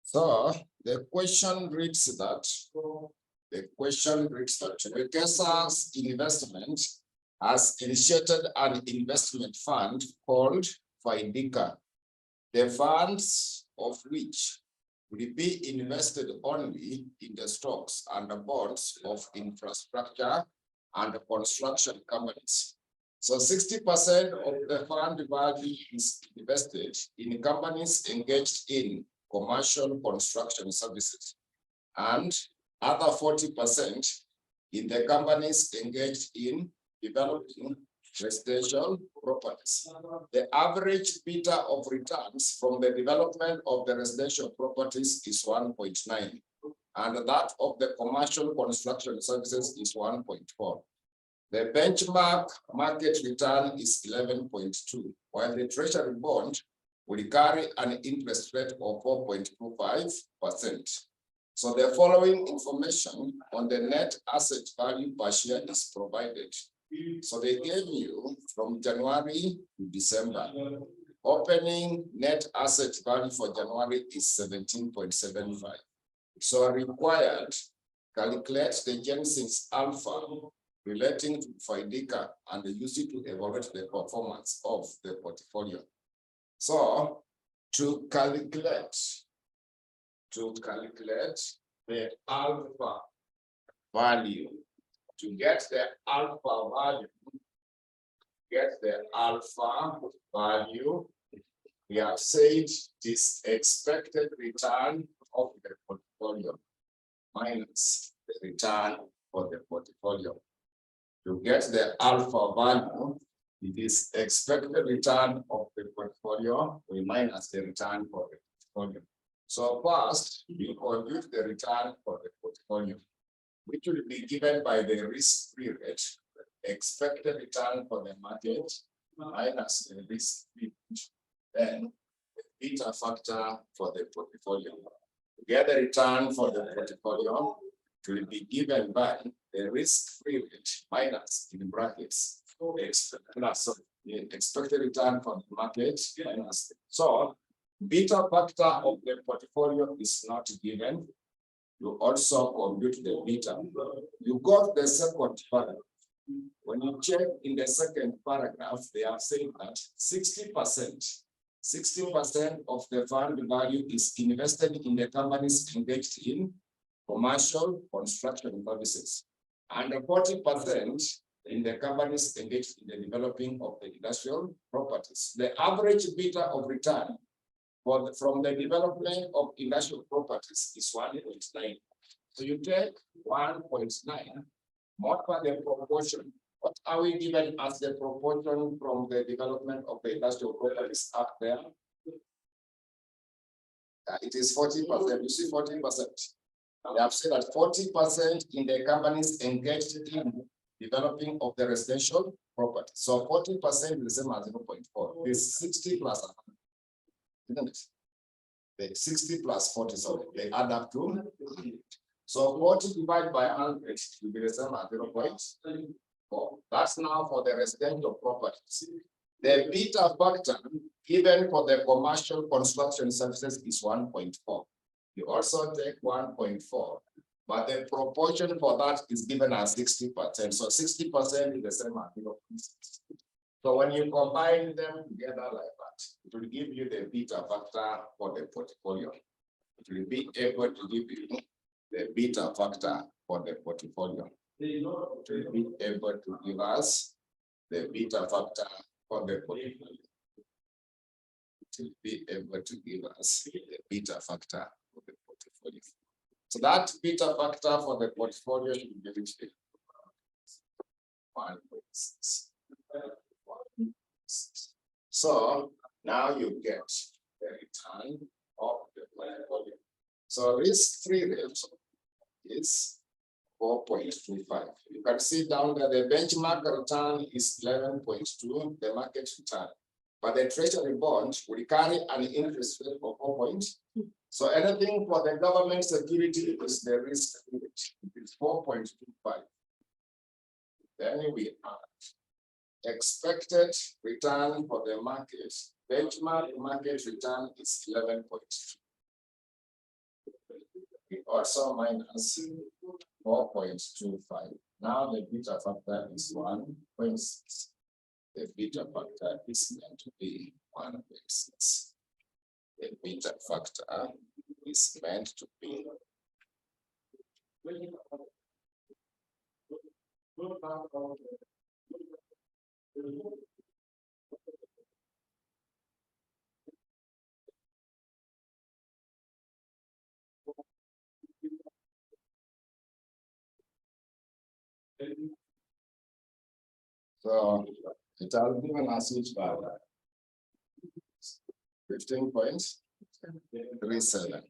So the question reads that Rekesa's investment has initiated an investment fund called Faidika. The funds of which will be invested only in the stocks and the bonds of infrastructure and construction companies. So 60% of the fund value is invested in companies engaged in commercial construction services, and other 40% in the companies engaged in developing residential properties. The average beta of returns from the development of the residential properties is 1.9, and that of the commercial construction services is 1.4. The benchmark market return is 11.2, while the treasury bond will carry an interest rate of 4.25%. So the following information on the net asset value per share is provided So they gave you from January to December. Opening net asset value for January is 17.75. So required, calculate the Jensen's alpha relating to FIDICA and use it to evaluate the performance of the portfolio. So to calculate the alpha value, to get the alpha value, we have said this expected return of the portfolio minus the return for the portfolio. To get the alpha value, it is expected return of the portfolio, we minus the return for the portfolio. So first, we compute the return for the portfolio, which will be given by the risk-free rate, expected return for the market minus the risk-free rate, then the beta factor for the portfolio. To get the return for the portfolio, it will be given by the risk-free rate minus, in brackets, the expected return for the market minus. So beta factor of the portfolio is not given. You also compute the beta. You got the second paragraph. When you check in the second paragraph, they are saying that 60% of the fund value is invested in the companies engaged in commercial construction services, and 40% in the companies engaged in the developing of the industrial properties. The average beta of return from the development of industrial properties is 1.9. So you take 1.9, multiply the proportion. What are we given as the proportion from the development of the industrial properties up there? It is 40%. You see 40%. They have said that 40% in the companies engaged in developing of the residential property. So 40% is the same as 0.4. It's 60 plus 100. Isn't it? The 60 plus 40, so they add up to 100. So 40 divided by 100 will be the same as 0.4. That's now for the residential properties. The beta factor given for the commercial construction services is 1.4. You also take 1.4, but the proportion for that is given as 60%. So 60% is the same as 0.6. So when you combine them together like that, it will give you the beta factor for the portfolio. It will be able to give you the beta factor for the portfolio. It will be able to give us the beta factor for the portfolio. It will be able to give us the beta factor for the portfolio. So that beta factor for the portfolio should be reached 1.6. So now you get the return of the portfolio. So risk-free rate is 4.25. You can see down there the benchmark return is 11.2, the market return. But the treasury bond will carry an interest rate of 4.2. So anything for the government security is the risk rate. It is 4.25. Then we add expected return for the market. Benchmark market return is 11.2. We also minus 4.25. Now the beta factor is 1.6. The beta factor is meant to be 1.6. The beta factor is meant to be . So it has given us which value? 15.37.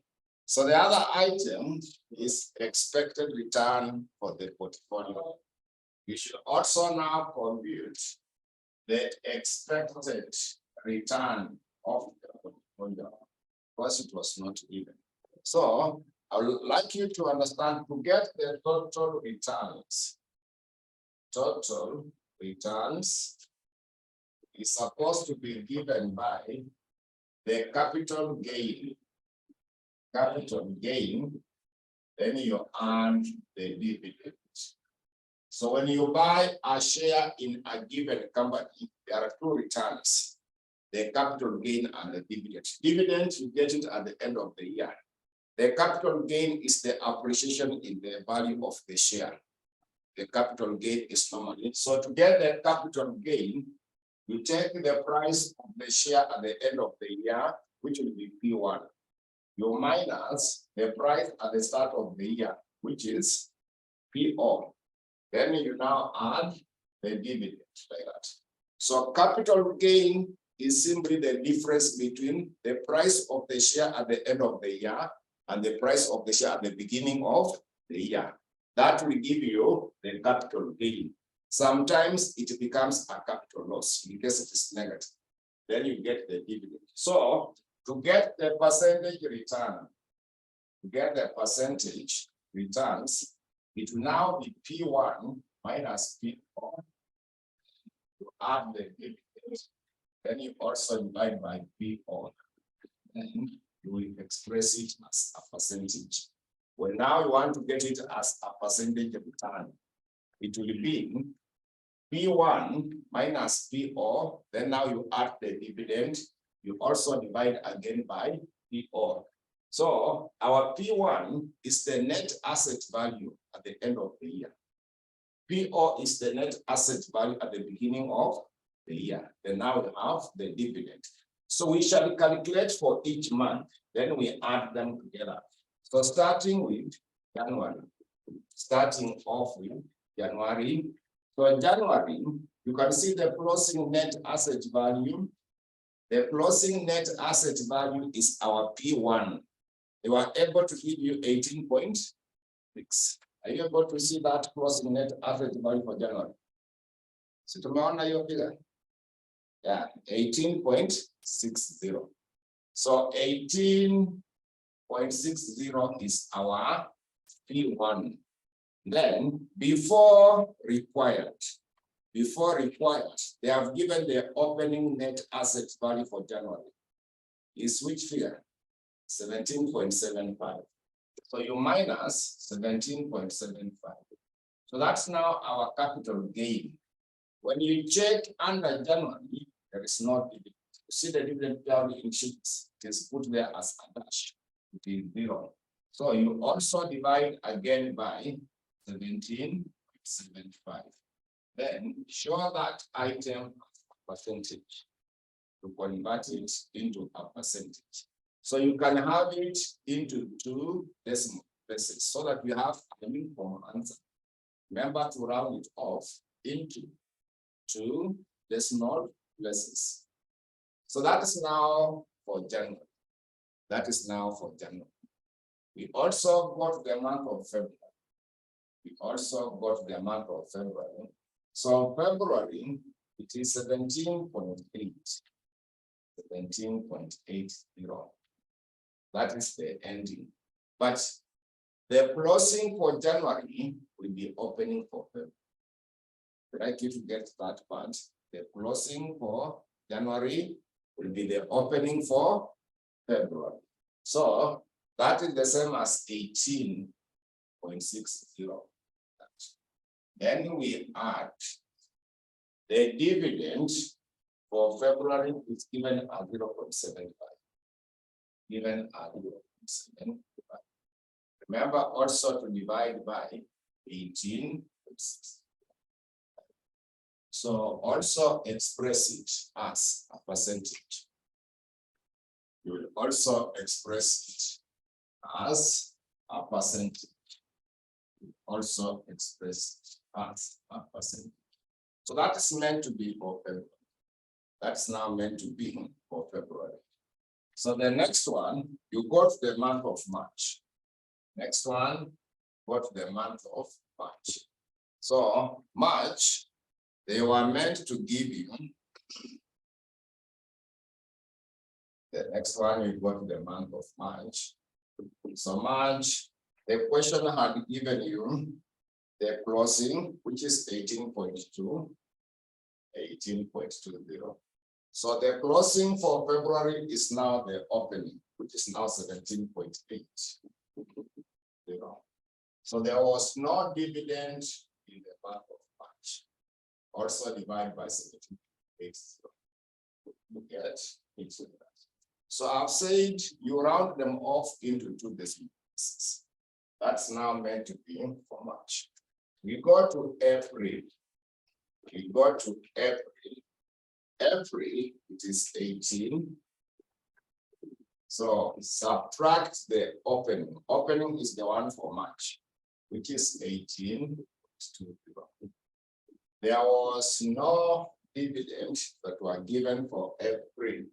So the other item is expected return for the portfolio. We should also now compute the expected return of the portfolio, because it was not given. So I would like you to understand, to get the total returns, total returns is supposed to be given by the capital gain. Capital gain, then you earn the dividend. So when you buy a share in a given company, there are two returns, the capital gain and the dividend. Dividend, you get it at the end of the year. The capital gain is the appreciation in the value of the share. The capital gain is normally. So to get the capital gain, you take the price of the share at the end of the year, which will be P1. You minus the price at the start of the year, which is PO. Then you now add the dividend like that. So capital gain is simply the difference between the price of the share at the end of the year and the price of the share at the beginning of the year. That will give you the capital gain. Sometimes it becomes a capital loss in case it is negative. Then you get the dividend. So to get the percentage return, to get the percentage returns, it will now be P1 minus P4. You add the dividend, then you also divide by P4. Then you will express it as a percentage. Well, now you want to get it as a percentage return. It will be P1 minus P4. Then now you add the dividend. You also divide again by P4. So our P1 is the net asset value at the end of the year. PO is the net asset value at the beginning of the year. Then now we have the dividend. So we shall calculate for each month, then we add them together. So starting with January, starting off with January. So in January, you can see the closing net asset value. The closing net asset value is our P1. They were able to give you 18.6. Are you able to see that closing net asset value for January? So tomorrow you figure. Yeah, 18.60. So 18.60 is our P1. Then before required, they have given the opening net asset value for January. Is which figure? 17.75. So you minus 17.75. So that's now our capital gain. When you check under January, there is no dividend. You see the dividend value in sheets. It is put there as a dash. It is 0. So you also divide again by 17.75. Then show that item percentage to convert it into a percentage. So you can have it into 2 decimal places so that we have a uniform answer. Remember to round it off into 2 decimal places. So that is now for January. That is now for January. We also got the month of February. So February, it is 17.8. 17.80. That is the ending. But the closing for January will be opening for February. I'd like you to get that part. The closing for January will be the opening for February. So that is the same as 18.60. Then we add the dividend for February is given at 0.75. Given at 0.75. Remember also to divide by 18.6. So also express it as a percentage. You will also express it as a percentage. Also express it as a percentage. So that is meant to be for February. That's now meant to be for February. So the next one, you got the month of March. Next one, got the month of March. So March, they were meant to give you. The next one, you got the month of March. So March, the question had given you the closing, which is 18.2. 18.20. So the closing for February is now the opening, which is now 17.80. So there was no dividend in the month of March. Also divide by 17.80. You get into that. So I've said you round them off into 2 decimal places. That's now meant to be for March. We go to April. We go to April. April, it is 18. So subtract the opening. Opening is the one for March, which is 18. There was no dividend that were given for April.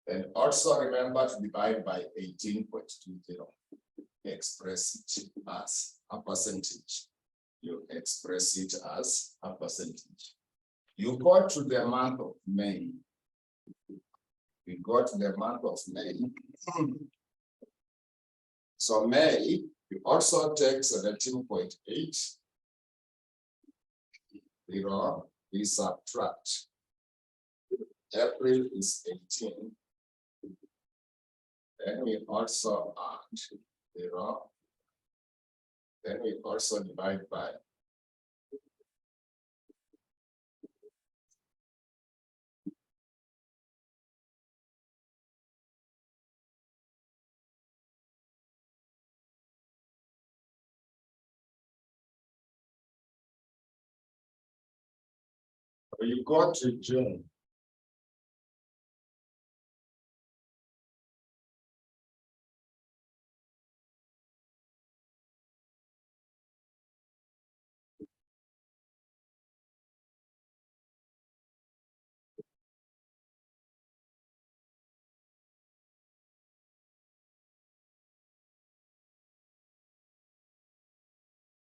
And also remember to divide by 18.20. Express it as a percentage. You express it as a percentage. You go to the month of May. We go to the month of May. So May, you also take 17.8. We subtract. April is 18. Then we also add 0. Then we also divide by. You go to June.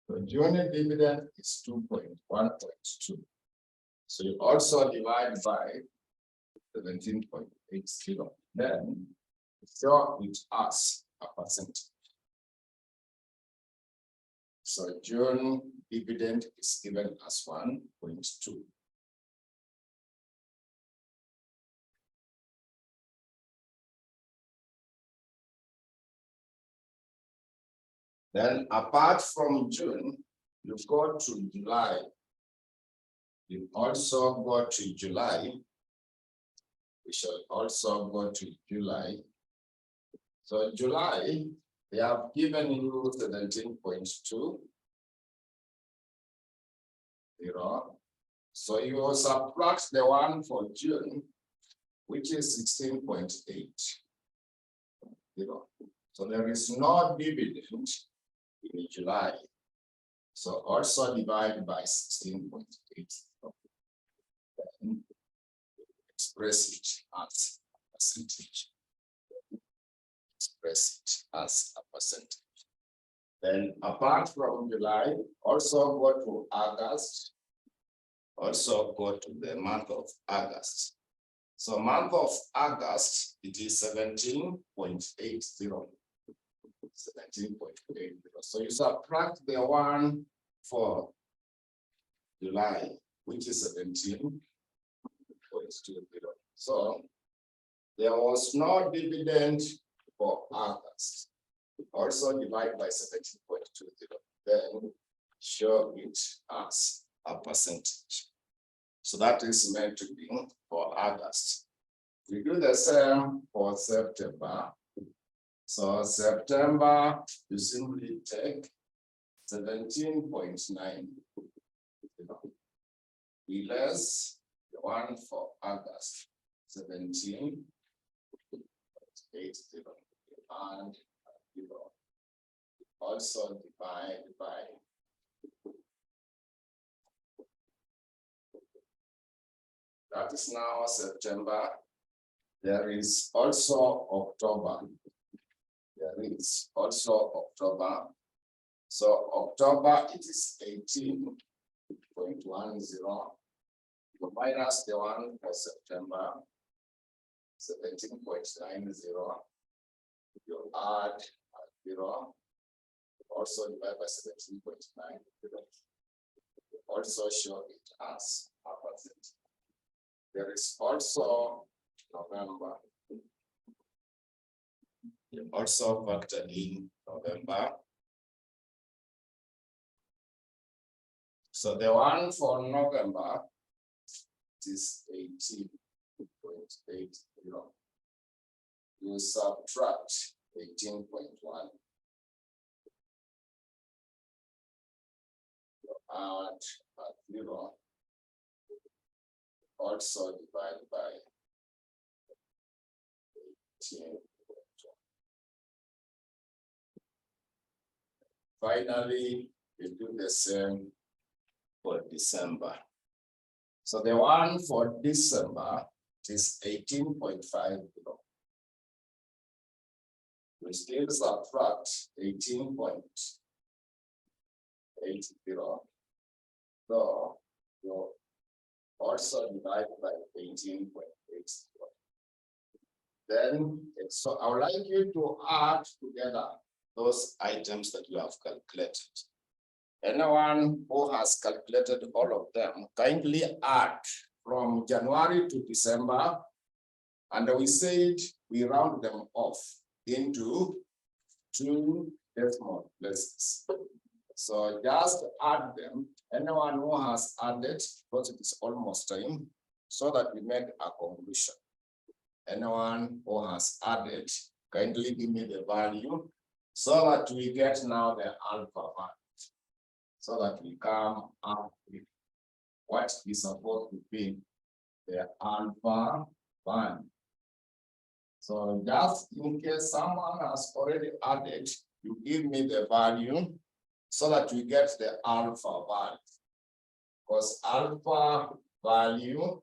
The June dividend is 1.2. So you also divide by 17.80. Then show it as a percentage. So June dividend is given as 1.2. Then apart from June, you go to July. You also go to July. We shall also go to July. So July, they have given you 17.20. So you will subtract the one for June, which is 16.8. So there is no dividend in July. So also divide by 16.8. Express it as a percentage. Express it as a percentage. Then apart from July, also go to August. Also go to the month of August. So month of August, it is 17.80. 17.80. So you subtract the one for July, which is 17.20. So there was no dividend for August. Also divide by 17.20. Then show it as a percentage. So that is meant to be for August. We do the same for September. So September, you simply take 17.9. Less the one for August, 17.80. And also divide by that is now September. There is also October. There is also October. So October, it is 18.10. Minus the one for September, 17.90. You add 0. Also divide by 17.90. Also show it as a percentage. There is also November. You also factor in November. So the one for November is 18.80. You subtract 18.1. You add a 0. Also divide by 18. Finally, we do the same for December. So the one for December is 18.50. We still subtract 18.80. So you also divide by 18.80. Then, so I would like you to add together those items that you have calculated. Anyone who has calculated all of them, kindly add from January to December, and we said we round them off into 2 decimal places. So just add them. Anyone who has added, because it is almost time, so that we make a conclusion. Anyone who has added, kindly give me the value, so that we get now the alpha value. So that we come up with what is supposed to be the alpha value. So just in case someone has already added, you give me the value so that we get the alpha value. Because alpha value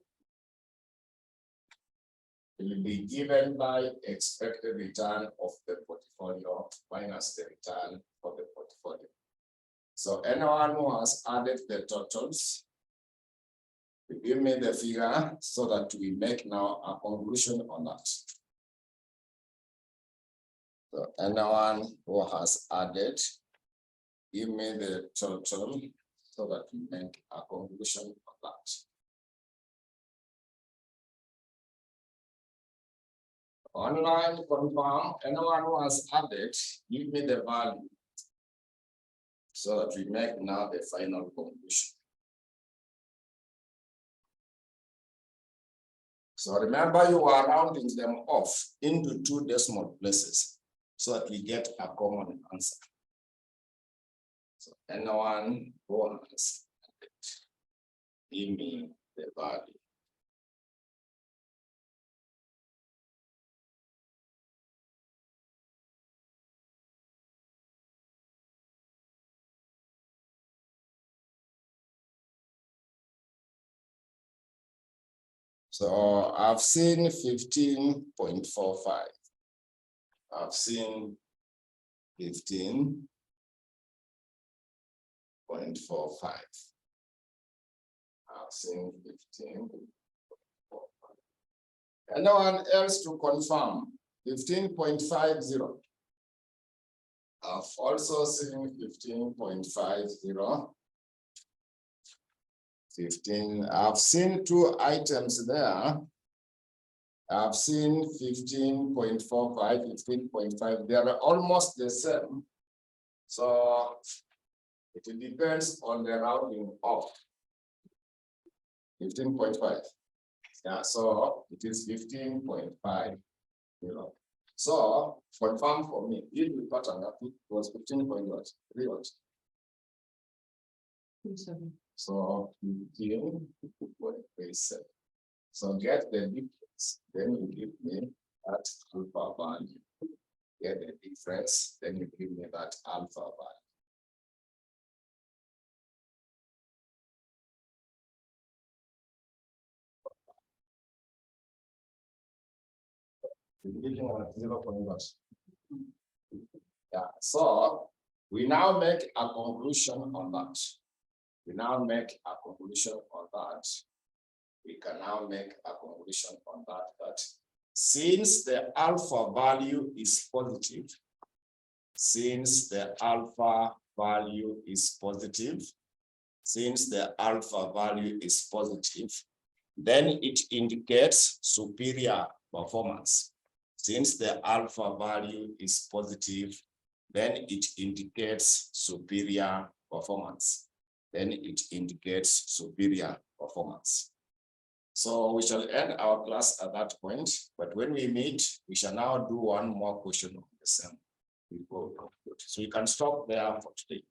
will be given by expected return of the portfolio minus the return of the portfolio. So anyone who has added the totals, give me the figure so that we make now a conclusion on that. So anyone who has added, give me the total so that we make a conclusion on that. Online confirm, anyone who has added, give me the value so that we make now the final conclusion. So remember, you are rounding them off into 2 decimal places so that we get a common answer. So anyone who has added, give me the value. So I've seen 15.45. I've seen 15.45. I've seen 15.45. Anyone else to confirm? 15.50. I've also seen 15.50. 15. I've seen 2 items there. I've seen 15.45, 15.5. They are almost the same. So it depends on the rounding off. 15.5. Yeah, so it is 15.5. So confirm for me. If the pattern was 15.3. So 15.37. So get the difference, then you give me that alpha value. Get the difference, then you give me that alpha value. Yeah, so we now make a conclusion on that. We now make a conclusion on that. We can now make a conclusion on that, that since the alpha value is positive, since the alpha value is positive, since the alpha value is positive, then it indicates superior performance. Since the alpha value is positive, then it indicates superior performance. Then it indicates superior performance. So we shall end our class at that point, but when we meet, we shall now do one more question of the same before we conclude. So you can stop there for today.